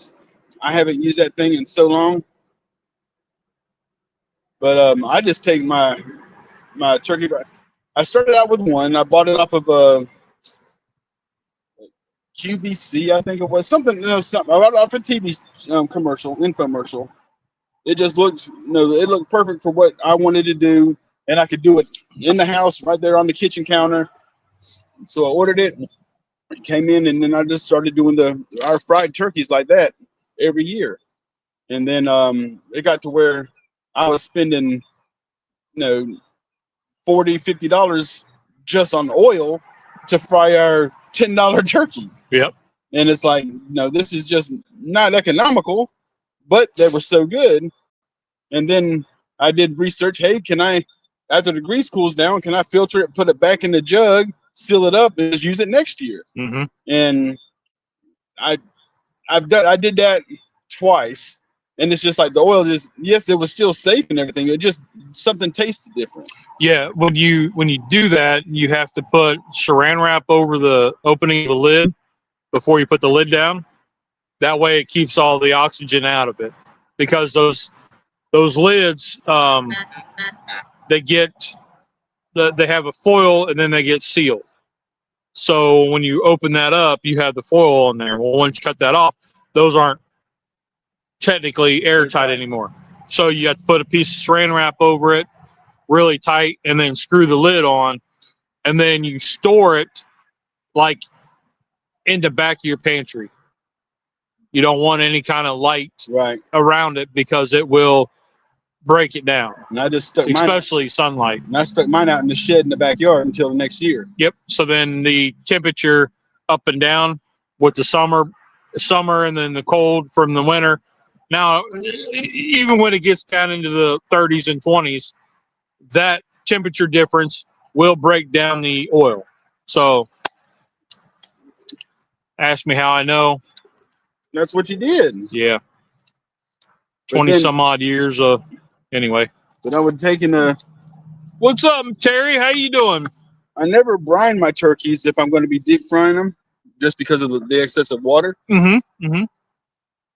S2: haven't used that thing in so long. But I just take my turkey. I started out with one. I bought it off of QVC, I think it was something. Something. I bought it off a TV infomercial. It just looked, it looked perfect for what I wanted to do, and I could do it in the house right there on the kitchen counter. So I ordered it. It came in, and then I just started doing our fried turkeys like that every year. And then it got to where I was spending, $40, $50 just on oil to fry our $10 turkey.
S1: Yep.
S2: And it's like, this is just not economical, but they were so good. And then I did research. Hey, after the grease cools down, can I filter it, put it back in the jug, seal it up, and just use it next year?
S1: Mm-hmm.
S2: And I did that twice. And it's just like the oil yes, it was still safe and everything. It just, something tasted different.
S1: Yeah, when you do that, you have to put saran wrap over the opening of the lid before you put the lid down. That way it keeps all the oxygen out of it. Because those lids, they have a foil and then they get sealed. So when you open that up, you have the foil in there. Well, once you cut that off, those aren't technically airtight anymore. So you have to put a piece of saran wrap over it really tight and then screw the lid on, and then you store it like in the back of your pantry. You don't want any kind of light
S2: Right.
S1: around it because it will break it down.
S2: And I just stuck mine,
S1: especially sunlight.
S2: and I stuck mine out in the shed in the backyard until the next year.
S1: Yep. So then the temperature up and down with the summer, and then the cold from the winter. Now, even when it gets down into the 30s and 20s, that temperature difference will break down the oil. So, ask me how I know.
S2: That's what you did.
S1: Yeah.
S2: But
S1: 20
S2: then-
S1: some odd years. Anyway.
S2: But I would take in a.
S1: What's up, Terry? How you doing?
S2: I never brine my turkeys if I'm going to be deep frying them, just because of the excess of water.
S1: Mm-hmm. Mm-hmm.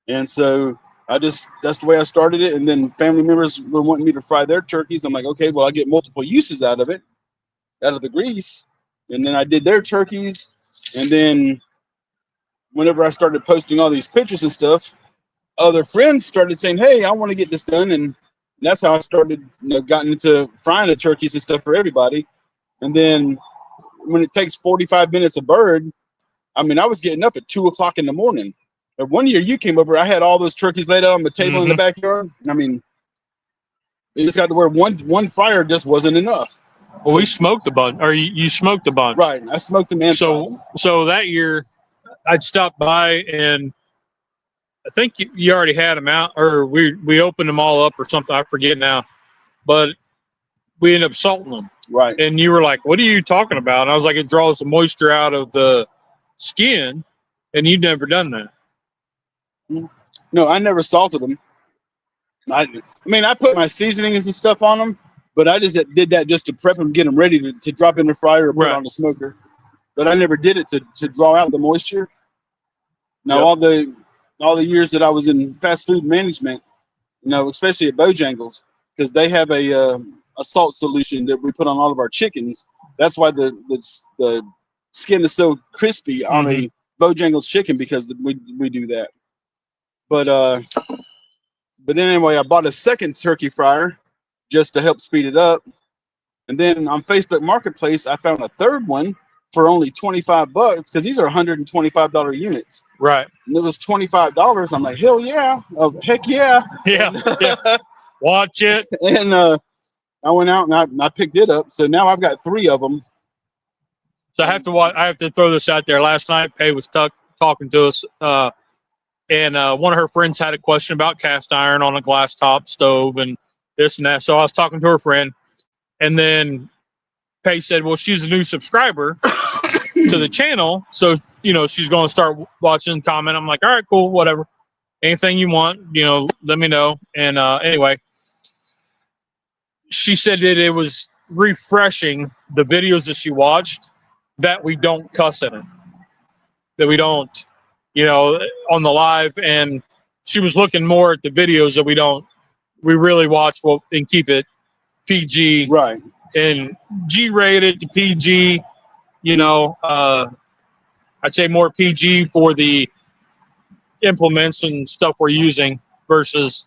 S2: And so that's the way I started it. And then family members were wanting me to fry their turkeys. I'm like, okay, well, I get multiple uses out of it, out of the grease. And then I did their turkeys. And then whenever I started posting all these pictures and stuff, other friends started saying, hey, I want to get this done. And that's how I started, gotten into frying the turkeys and stuff for everybody. And then when it takes 45 minutes a bird, I mean, I was getting up at 2 o'clock in the morning. And one year you came over, I had all those turkeys laid out on the table in the backyard. I mean, it just got to where one fryer just wasn't enough.
S1: Well,
S2: So,
S1: we smoked a bunch, or you smoked a bunch.
S2: right. I smoked them and
S1: So that year, I'd stopped by and I think you already had them out, or we opened them all up or something. I forget now, but we ended up salting them.
S2: Right.
S1: And you were like, "What are you talking about?" And I was like, "It draws the moisture out of the skin," and you'd never done that.
S2: No, I never salted them. I mean, I put my seasonings and stuff on them, but I just did that just to prep them, get them ready to drop in the fryer or put on the smoker. But I never did it to draw out the moisture. Now, all the years that I was in fast food management, especially at Bojangles, because they have a salt solution that we put on all of our chickens. That's why the skin is so crispy on a Bojangles chicken, because we do that. But then anyway, I bought a second turkey fryer just to help speed it up. And then on Facebook Marketplace, I found a third one for only $25 because these are $125 units.
S1: Right.
S2: And it was $25. I'm like, hell yeah. Oh, heck yeah.
S1: Yeah. Yeah. Watch it.
S2: And I went out and I picked it up. So now I've got 3 of them.
S1: So I have to throw this out there. Last night, Pay was talking to us, and one of her friends had a question about cast iron on a glass top stove and this and that. So I was talking to her friend, and then Pay said, well, she's a new subscriber to the channel, so she's going to start watching and comment. I'm like, all right, cool, whatever, anything you want, let me know. And anyway, she said that it was refreshing, the videos that she watched, that we don't cuss in it, that we don't, on the live. And she was looking more at the videos that we really watch and keep it PG,
S2: right,
S1: and G-rated to PG. I'd say more PG for the implements and stuff we're using versus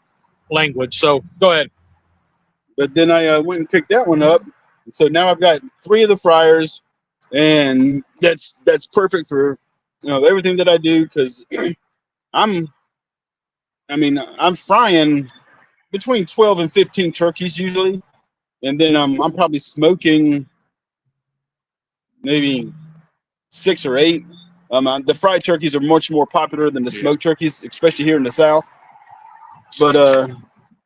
S1: language. So go ahead.
S2: But then I went and picked that one up. So now I've got 3 of the fryers, and that's perfect for everything that I do, because I'm frying between 12 and 15 turkeys usually, and then I'm probably smoking maybe 6 or 8. The fried turkeys are much more popular than the smoked turkeys, especially here in the South. But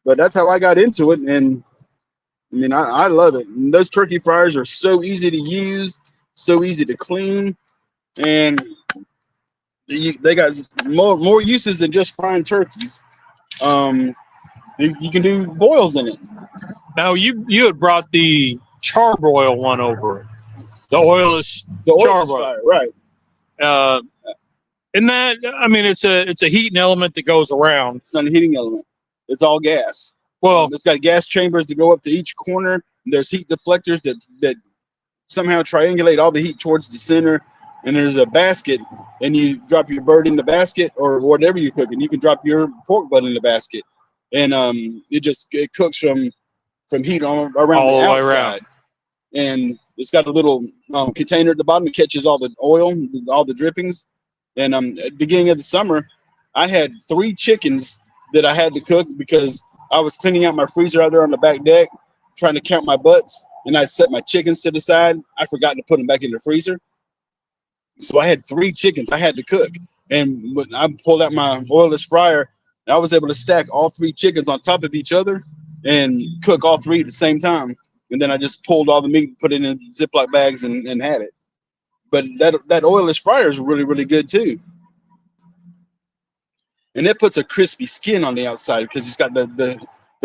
S2: that's how I got into it, and I mean, I love it. And those turkey fryers are so easy to use, so easy to clean, and they got more uses than just frying turkeys. You can do boils in it.
S1: Now you had brought the charbroil one over, the oilless charbroil,
S2: right?
S1: And that, I mean, it's a heating element that goes around.
S2: It's not a heating element. It's all gas.
S1: Well,
S2: it's got gas chambers to go up to each corner. There's heat deflectors that somehow triangulate all the heat towards the center. And there's a basket, and you drop your bird in the basket, or whatever you're cooking. You can drop your pork butt in the basket, and it cooks from heat around all the outside. Around. And it's got a little container at the bottom that catches all the oil, all the drippings. And at the beginning of the summer, I had 3 chickens that I had to cook because I was cleaning out my freezer out there on the back deck, trying to count my butts, and I set my chickens to the side. I forgot to put them back in the freezer. So I had 3 chickens I had to cook. And when I pulled out my oilless fryer, I was able to stack all 3 chickens on top of each other and cook all 3 at the same time. And then I just pulled all the meat, put it in Ziploc bags, and had it. But that oilless fryer is really, really good too. And it puts a crispy skin on the outside because it's got the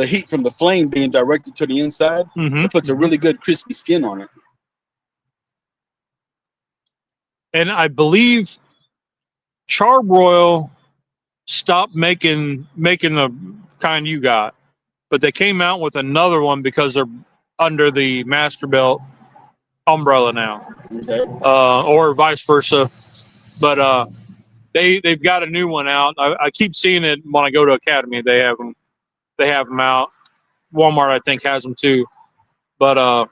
S2: heat from the flame being directed to the inside. It puts a really good crispy skin on it.
S1: And I believe Charbroil stopped making the kind you got, but they came out with another one because they're under the Masterbuilt umbrella now,
S2: Okay.
S1: or vice versa. But they've got a new one out. I keep seeing it when I go to Academy. They have them. They have them out. Walmart, I think, has them too. But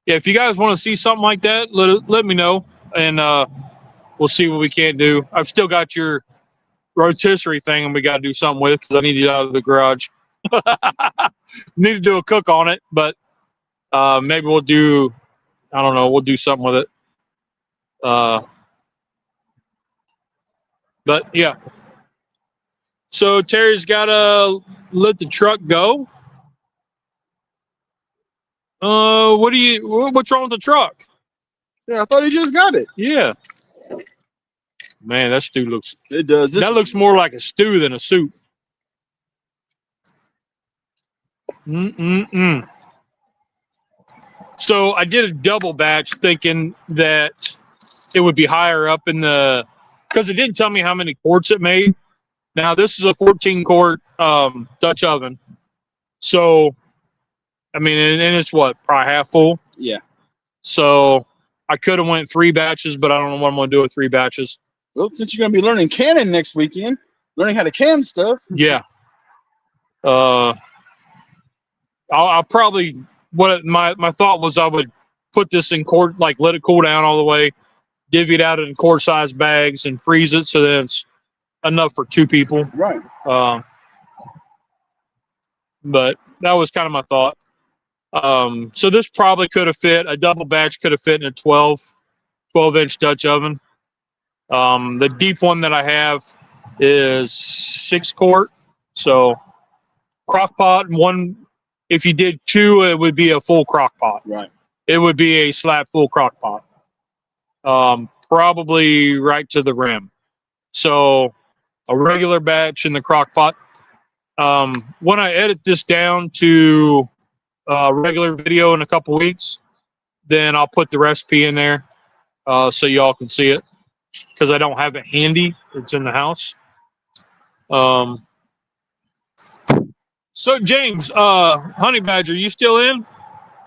S1: yeah, if you guys want to see something like that, let me know, and we'll see what we can do. I've still got your rotisserie thing, and we got to do something with because I need it out of the garage. Need to do a cook on it, but maybe we'll do. I don't know. We'll do something with it. But yeah. So Terry's got to let the truck go. What's wrong with the truck?
S2: Yeah, I thought he just got it.
S1: Yeah. Man, that stew looks.
S2: It does.
S1: That looks more like a stew than a soup. So I did a double batch thinking that it would be higher up in the, because it didn't tell me how many quarts it made. Now this is a 14 quart Dutch oven. So, I mean, and it's what, probably half full?
S2: Yeah.
S1: So I could have went 3 batches, but I don't know what I'm going to do with 3 batches.
S2: Well, since you're going to be learning canning next weekend, learning how to can stuff.
S1: Yeah. I'll probably, what my thought was I would put this in quart, like let it cool down all the way, divvy it out in quart size bags and freeze it so that it's enough for 2 people.
S2: Right.
S1: But that was kind of my thought. So this probably could have fit, a double batch could have fit in a 12-inch Dutch oven. The deep one that I have is 6 quart. So crock pot, one, if you did 2, it would be a full crock pot.
S2: Right.
S1: It would be a slab full crock pot. Probably right to the rim. So a regular batch in the crock pot. When I edit this down to regular video in a couple weeks, then I'll put the recipe in there so y'all can see it because I don't have it handy. It's in the house. So James, Honey Badger, you still in?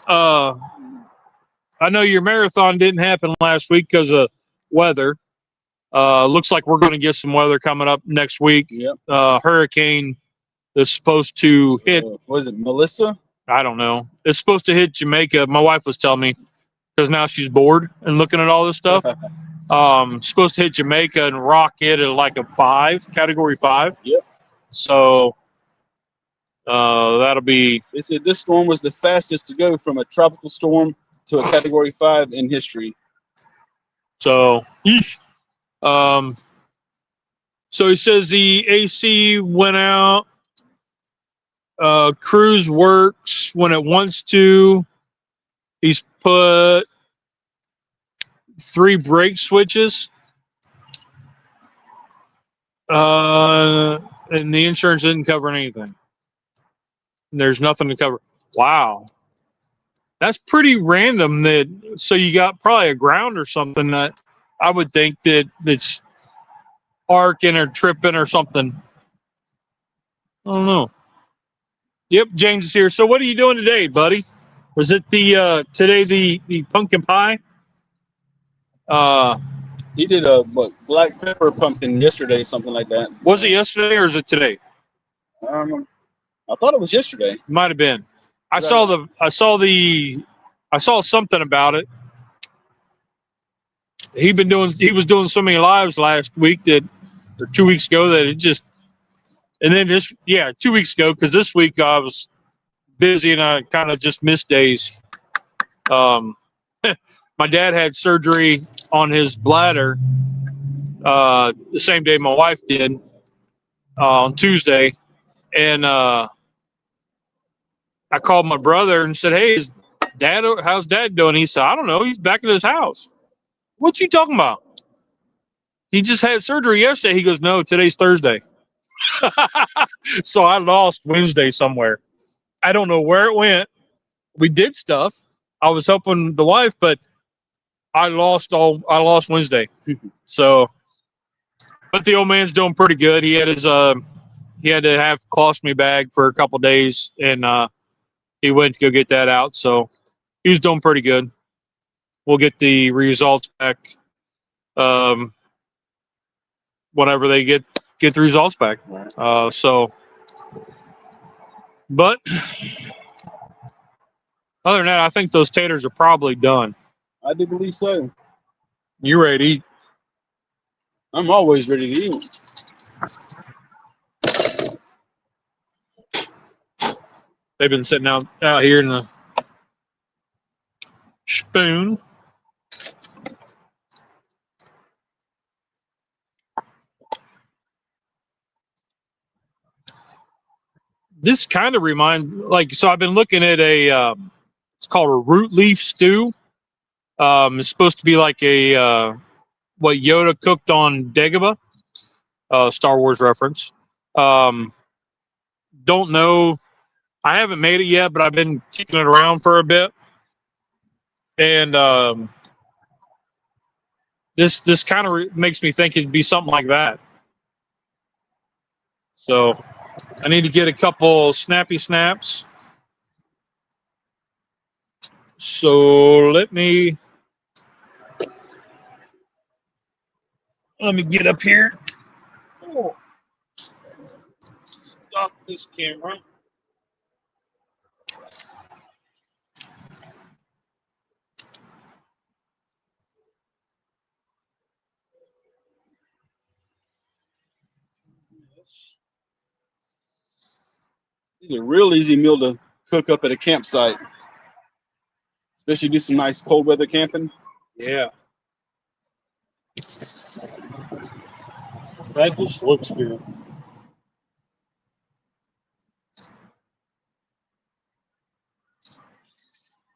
S1: I know your marathon didn't happen last week because of weather. Looks like we're going to get some weather coming up next week.
S2: Yep.
S1: Hurricane is supposed to hit.
S2: Was it Melissa?
S1: I don't know. It's supposed to hit Jamaica. My wife was telling me because now she's bored and looking at all this stuff. Supposed to hit Jamaica and rock it at like a 5, category 5.
S2: Yep.
S1: So that'll be.
S2: They said this storm was the fastest to go from a tropical storm to a category 5 in history.
S1: So, so he says the AC went out. Cruise works when it wants to. He's put 3 brake switches. And the insurance didn't cover anything. There's nothing to cover. Wow. That's pretty random. So you got probably a ground or something that I would think that's arcing or tripping or something. I don't know. Yep, James is here. So what are you doing today, buddy? Was it today the pumpkin pie?
S2: He did a black pepper pumpkin yesterday, something like that.
S1: Was it yesterday or is it today?
S2: I thought it was yesterday.
S1: Might have been. I saw something about it. he was doing so many lives last week or 2 weeks ago that it just, and then 2 weeks ago, because this week I was busy and I kind of just missed days. My dad had surgery on his bladder the same day my wife did, on Tuesday, and I called my brother and said, "Hey, how's Dad doing?" He said, "I don't know. He's back at his house." "What you talking about? He just had surgery yesterday." He goes, "No, today's Thursday." So I lost Wednesday somewhere. I don't know where it went. We did stuff. I was helping the wife, but I lost Wednesday. So, but the old man's doing pretty good. He had to have colostomy bag for a couple days, and he went to go get that out. So he's doing pretty good. We'll get the results back whenever they get the results back. But other than that, I think those taters are probably done.
S2: I do believe so.
S1: You ready to eat?
S2: I'm always ready to eat.
S1: They've been sitting out here in the spoon. This kind of reminds, so I've been looking at it's called a root leaf stew. It's supposed to be like what Yoda cooked on Dagobah, Star Wars reference. Don't know. I haven't made it yet, but I've been kicking it around for a bit. And this kind of makes me think it'd be something like that. So I need to get a couple snappy snaps. So let me get up here. Oh. Stop this camera.
S2: It's a real easy meal to cook up at a campsite. Especially do some nice cold weather camping.
S1: Yeah. That just looks good.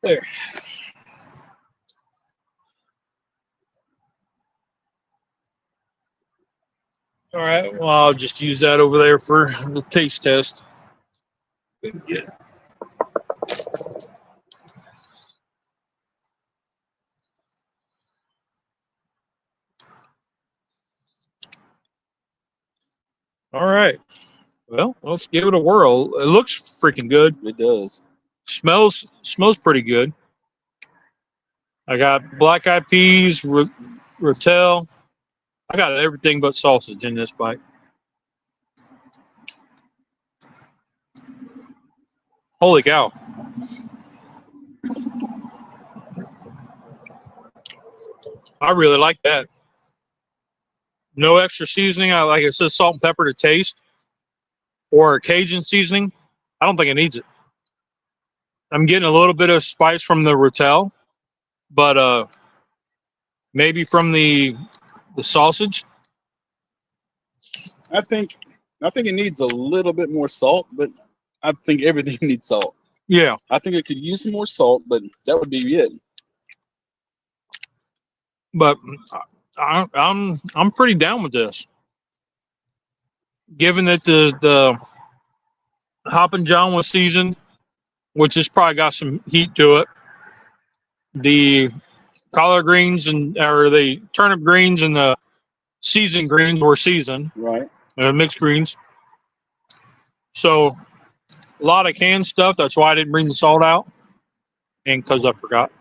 S1: There. All right. Well, I'll just use that over there for the taste test. Yeah. All right. Well, let's give it a whirl. It looks freaking good.
S2: It does.
S1: Smells pretty good. I got black eyed peas, rotel. I got everything but sausage in this bite. Holy cow. I really like that. No extra seasoning. Like it says salt and pepper to taste, or a Cajun seasoning. I don't think it needs it. I'm getting a little bit of spice from the rotel, but maybe from the sausage.
S2: I think it needs a little bit more salt, but I think everything needs salt.
S1: Yeah.
S2: I think it could use some more salt, but that would be it.
S1: But I'm pretty down with this. Given that the Hoppin' John was seasoned, which has probably got some heat to it. The collard greens or the turnip greens and the seasoned greens were seasoned.
S2: Right.
S1: Mixed greens. So a lot of canned stuff. That's why I didn't bring the salt out, and because I forgot.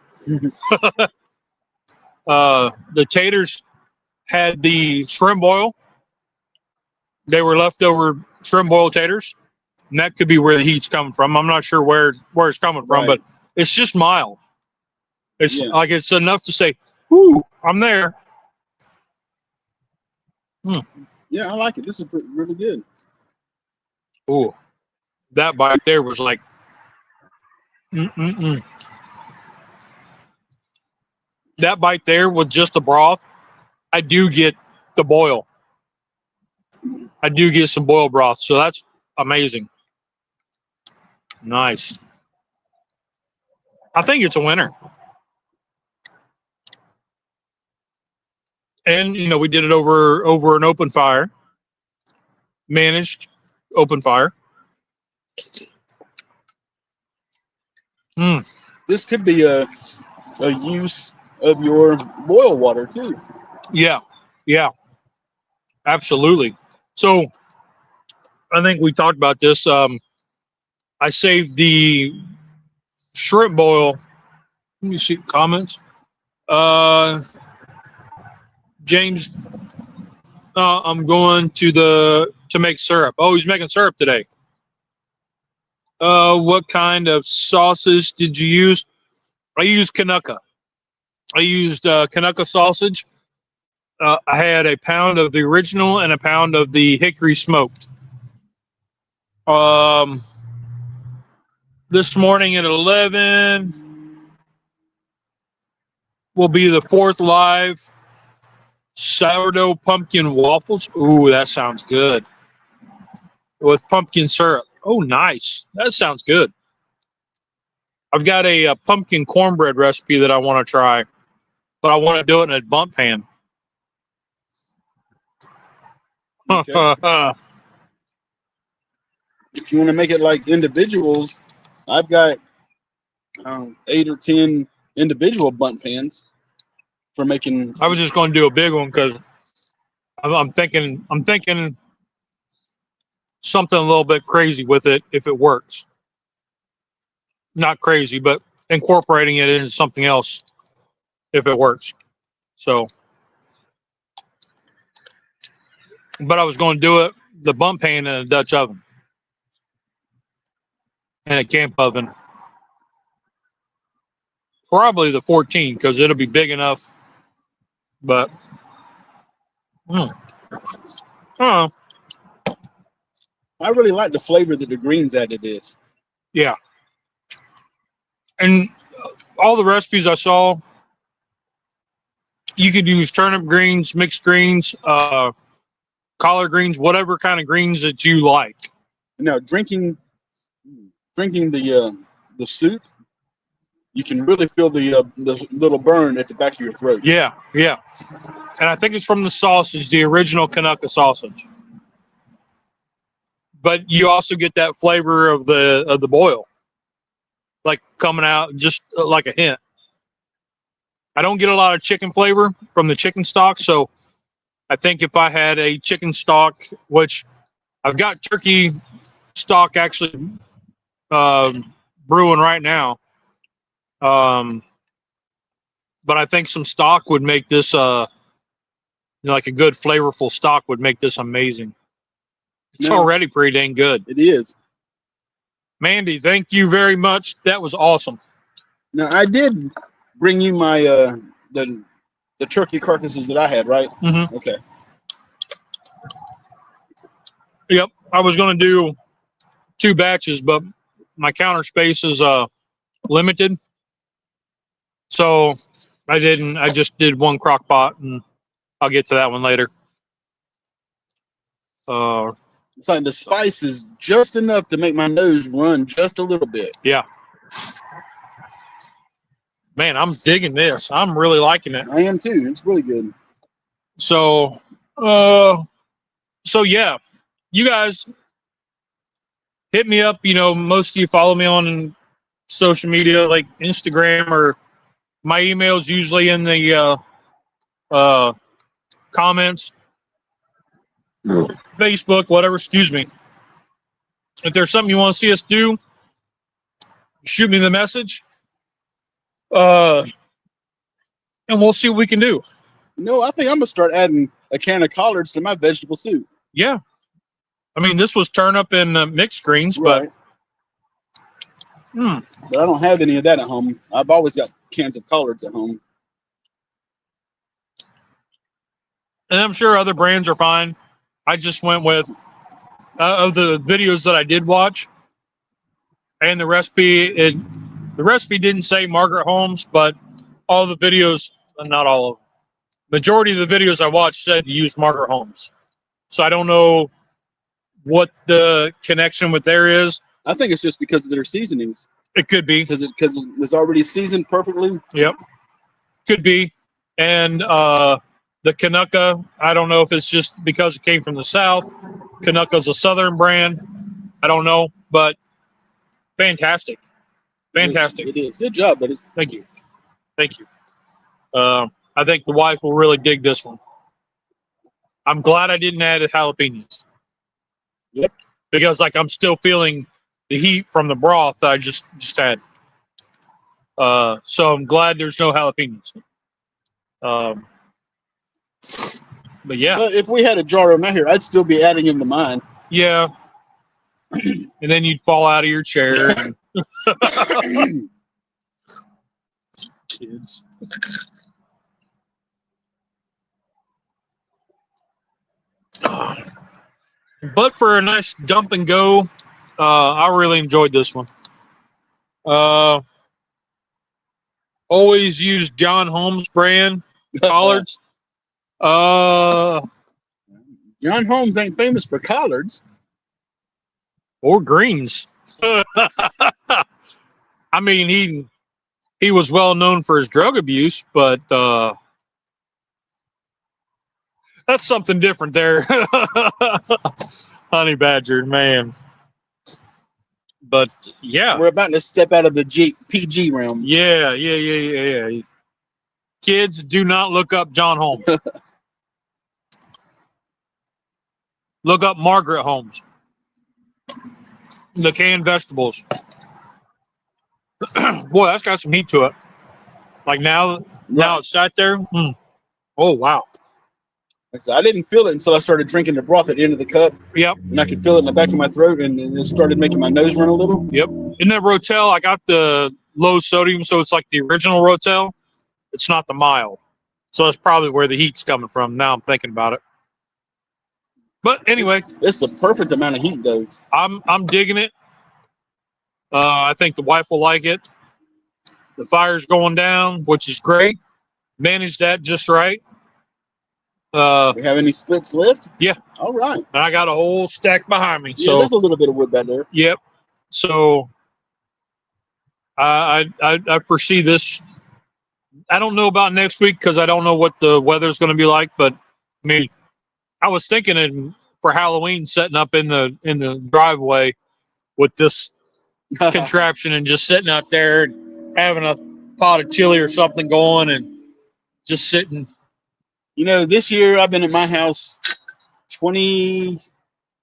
S1: The taters had the shrimp boil. They were leftover shrimp boil taters, and that could be where the heat's coming from. I'm not sure where it's coming from,
S2: Right.
S1: but it's just mild. It's
S2: Yeah.
S1: like it's enough to say, "Whoo, I'm there."
S2: Yeah, I like it. This is really good.
S1: Ooh, that bite there was like, mm-mm-mm. That bite there with just the broth, I do get the boil. I do get some boil broth, so that's amazing. Nice. I think it's a winner. And you know, we did it over an open fire, managed open fire.
S2: This could be a use of your boil water too.
S1: Yeah, absolutely. So I think we talked about this. I saved the shrimp boil. Let me see comments. James, I'm going to make syrup. Oh, he's making syrup today. What kind of sauces did you use? I used Canucka. I used Canucka sausage. I had a pound of the original and a pound of the hickory smoked. This morning at 11 will be the 4th live sourdough pumpkin waffles. Ooh, that sounds good. With pumpkin syrup. Oh, nice. That sounds good. I've got a pumpkin cornbread recipe that I want to try, but I want to do it in a bump pan.
S2: Okay. If you want to make it like individuals, I've got 8 or 10 individual bundt pans for making.
S1: I was just going to do a big one because I'm thinking something a little bit crazy with it if it works. Not crazy, but incorporating it into something else if it works. So, but I was going to do it the bump pan in a Dutch oven and a camp oven. Probably the 14 because it'll be big enough. But I
S2: really like the flavor that the greens add to this.
S1: yeah. And all the recipes I saw, you could use turnip greens, mixed greens, collard greens, whatever kind of greens that you like.
S2: Now, drinking the soup, you can really feel the little burn at the back of your throat.
S1: Yeah. And I think it's from the sausage, the original Canucka sausage. But you also get that flavor of the boil, like coming out just like a hint. I don't get a lot of chicken flavor from the chicken stock, so I think if I had a chicken stock, which I've got turkey stock actually brewing right now, but I think some stock would make this like a good flavorful stock would make this amazing. It's already pretty dang good.
S2: It is.
S1: Mandy, thank you very much. That was awesome.
S2: Now, I did bring you my the turkey carcasses that I had, right?
S1: Mm-hmm.
S2: Okay.
S1: Yep. I was going to do 2 batches, but my counter space is limited. So I didn't. I just did 1 crock pot, and I'll get to that one later.
S2: It's like the spice is just enough to make my nose run just a little bit.
S1: Yeah. Man, I'm digging this. I'm really liking it.
S2: I am too. It's really good.
S1: So yeah, you guys hit me up. You know, most of you follow me on social media like Instagram, or my email is usually in the comments, Facebook, whatever. Excuse me. If there's something you want to see us do, shoot me the message. And we'll see what we can do.
S2: No, I think I'm gonna start adding a can of collards to my vegetable soup.
S1: Yeah. I mean, this was turnip and mixed greens,
S2: right. But I don't have any of that at home. I've always got cans of collards at home.
S1: And I'm sure other brands are fine. I just went with of the videos that I did watch and the recipe. The recipe didn't say Margaret Holmes, but all the videos, not all of them, majority of the videos I watched said to use Margaret Holmes. So I don't know what the connection with there is.
S2: I think it's just because of their seasonings.
S1: It could be
S2: because it's already seasoned perfectly.
S1: Yep, could be. And the Canucka, I don't know if it's just because it came from the South. Canucka's a Southern brand. I don't know, but fantastic. Fantastic.
S2: It is. Good job, buddy.
S1: Thank you. Thank you. I think the wife will really dig this one. I'm glad I didn't add jalapenos.
S2: Yep.
S1: Because I'm still feeling the heat from the broth that I just had. So I'm glad there's no jalapenos. But yeah.
S2: But if we had a jar of them out here, I'd still be adding them to mine.
S1: Yeah. And then you'd fall out of your chair. Kids. But for a nice dump and go, I really enjoyed this one. Always use John Holmes brand collards.
S2: John Holmes ain't famous for collards.
S1: Or greens. I mean, he was well known for his drug abuse, but that's something different there. Honey badger, man. But yeah,
S2: we're about to step out of the PG realm.
S1: Yeah. Kids, do not look up John Holmes. Look up Margaret Holmes. The canned vegetables. Boy, that's got some heat to it. Like now it's sat there. Oh wow.
S2: I didn't feel it until I started drinking the broth at the end of the cup.
S1: Yep.
S2: And I could feel it in the back of my throat, and it started making my nose run a little.
S1: Yep. In that Rotel, I got the low sodium, so it's like the original Rotel. It's not the mild. So that's probably where the heat's coming from. Now I'm thinking about it. But anyway,
S2: it's the perfect amount of heat, though.
S1: I'm digging it. I think the wife will like it. The fire's going down, which is great. Managed that just right.
S2: We have any splits left?
S1: Yeah.
S2: All right.
S1: And I got a whole stack behind me.
S2: Yeah,
S1: so
S2: there's a little bit of wood back there.
S1: Yep. So I foresee this. I don't know about next week because I don't know what the weather's going to be like. But I mean, I was thinking for Halloween setting up in the driveway with this contraption and just sitting out there and having a pot of chili or something going and just sitting.
S2: This year I've been at my house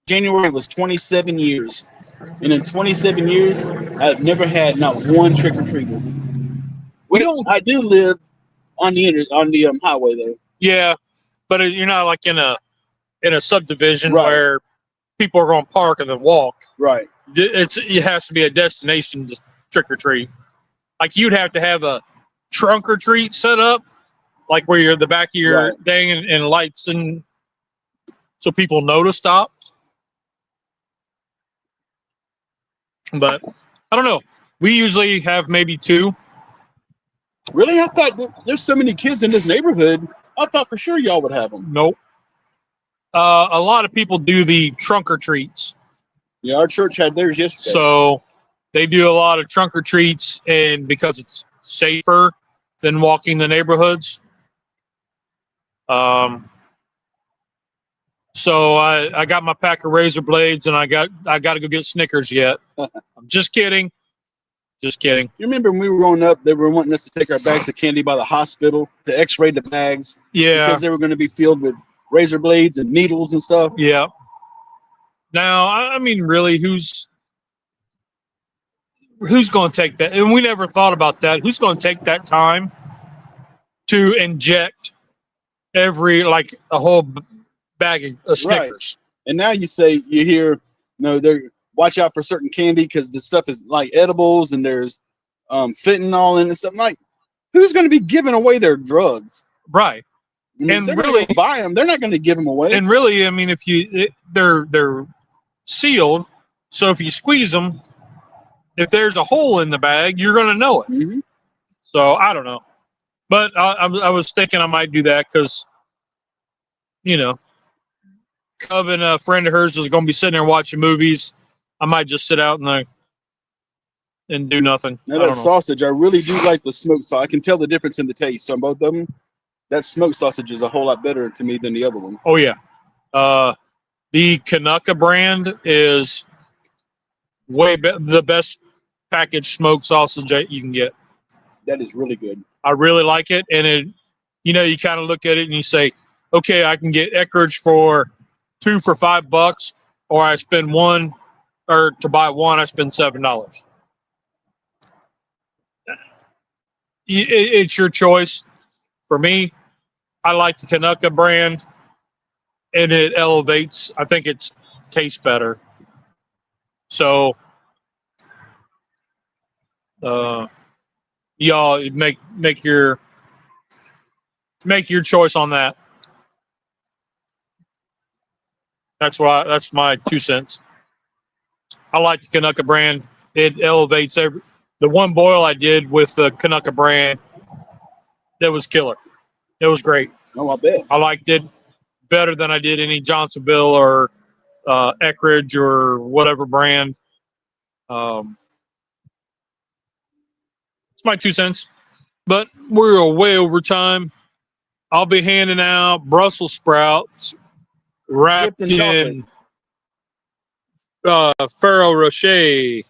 S2: January was 27 years. And in 27 years, I've never had not one trick-or-treater. I do live on the highway though.
S1: Yeah, but you're not like in a subdivision
S2: right.
S1: where people are going to park and then walk.
S2: Right.
S1: It has to be a destination to trick or treat. Like you'd have to have a trunk or treat set up, like where you're in the back of your thing and lights, and so people know to stop. But I don't know. We usually have maybe 2.
S2: Really? I thought there's so many kids in this neighborhood. I thought for sure y'all would have them.
S1: Nope. A lot of people do the trunk or treats.
S2: Yeah, our church had theirs yesterday.
S1: So they do a lot of trunk or treats, and because it's safer than walking the neighborhoods. So I got my pack of razor blades, and I got to go get Snickers yet. I'm just kidding. Just kidding.
S2: You remember when we were growing up, they were wanting us to take our bags of candy by the hospital to x-ray the bags.
S1: Yeah.
S2: Because they were going to be filled with razor blades and needles and stuff.
S1: Yeah. Now, I mean, really, who's going to take that? And we never thought about that. Who's going to take that time to inject a whole bag of Snickers?
S2: Right. And now you hear, they're watch out for certain candy because the stuff is like edibles and there's fentanyl in it and stuff. Like, who's going to be giving away their drugs?
S1: Right.
S2: I mean,
S1: And
S2: they're
S1: really,
S2: going to buy them. They're not going to give them away.
S1: and really, I mean, if they're sealed, so if you squeeze them, if there's a hole in the bag, you're going to know it.
S2: Mm-hmm.
S1: So I don't know, but I was thinking I might do that because, you know, Cub and a friend of hers is going to be sitting there watching movies. I might just sit out and do nothing.
S2: Now
S1: I
S2: that
S1: don't know.
S2: sausage, I really do like the smoked sausage. I can tell the difference in the taste on both of them. That smoked sausage is a whole lot better to me than the other one.
S1: Oh yeah, the Canucka brand is the best packaged smoked sausage that you can get.
S2: That is really good.
S1: I really like it, and it, you know, you kind of look at it and you say, okay, I can get Eckrich for 2 for $5, or I spend one, or to buy one, I spend $7. It's your choice. For me, I like the Canucka brand, and it elevates. I think it tastes better. So, y'all make your choice on that. That's my 2 cents. I like the Canucka brand. It elevates the one boil I did with the Canucka brand. That was killer. It was great.
S2: Oh, I bet.
S1: I liked it better than I did any Johnsonville or Eckrich or whatever brand. It's my 2 cents. But we're way over time. I'll be handing out Brussels sprouts wrapped in Ferrero Rocher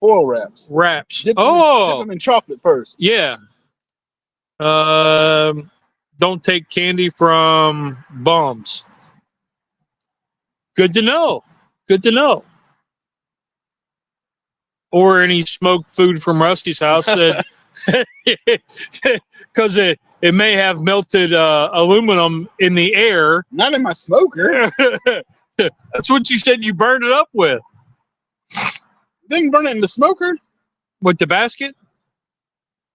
S2: Foil wraps. Dip them in chocolate first.
S1: Yeah. Don't take candy from bums. Good to know. Good to know. Or any smoked food from Rusty's house that because it may have melted aluminum in the air.
S2: Not in my smoker.
S1: That's what you said you burned it up with.
S2: Didn't burn it in the smoker?
S1: With the basket?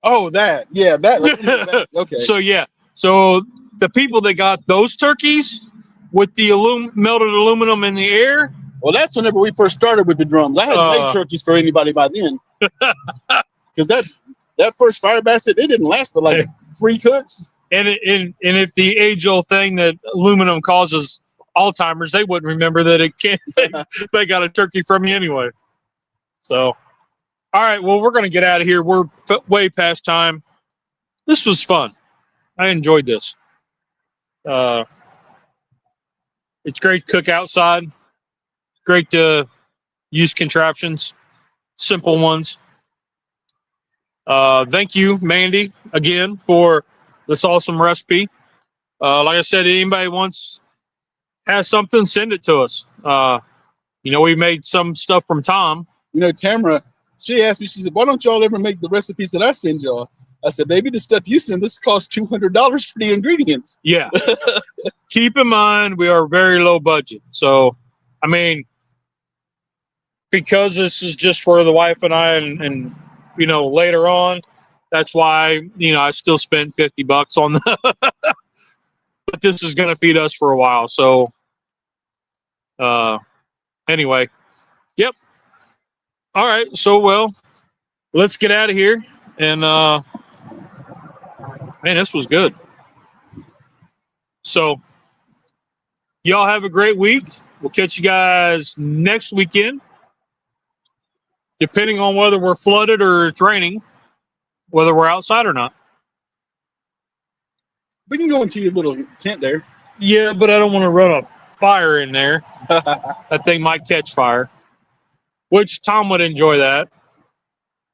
S2: Oh, that. Yeah, that. Okay.
S1: So, yeah. So, the people that got those turkeys with the melted aluminum in the air.
S2: Well, that's whenever we first started with the drums. I hadn't made turkeys for anybody by then. Because that first fire basket, it didn't last but like 3 cooks.
S1: And if the age-old thing that aluminum causes Alzheimer's, they wouldn't remember that it can't. They got a turkey from you anyway. So, all right. Well, we're going to get out of here. We're way past time. This was fun. I enjoyed this. It's great to cook outside. Great to use contraptions, simple ones. Thank you, Mandy, again for this awesome recipe. Like I said, anybody has something, send it to us. We made some stuff from Tom.
S2: Tamara, she asked me, she said, why don't y'all ever make the recipes that I send y'all? I said, baby, the stuff you send us costs $200 for the ingredients.
S1: Yeah. Keep in mind, we are very low budget. So, I mean, because this is just for the wife and I and later on, that's why, I still spent $50 on the, but this is going to feed us for a while. So, anyway, yep. All right. So, well, let's get out of here. And, man, this was good. So, y'all have a great week. We'll catch you guys next weekend. Depending on whether we're flooded or it's raining, whether we're outside or not.
S2: We can go into your little tent there.
S1: Yeah, but I don't want to run a fire in there. That thing might catch fire, which Tom would enjoy that.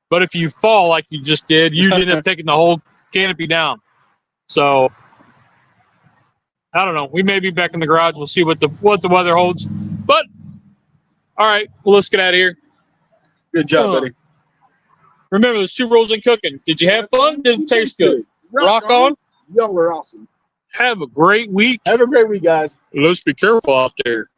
S1: But if you fall like you just did, you'd end up taking the whole canopy down. So, I don't know. We may be back in the garage. We'll see what the weather holds. But, all right, well, let's get out of here.
S2: Good job, buddy.
S1: Remember, there's 2 rules in cooking. Did you have fun? Did it taste good? Rock on.
S2: Y'all were awesome.
S1: Have a great week.
S2: Have a great week, guys.
S1: Let's be careful out there.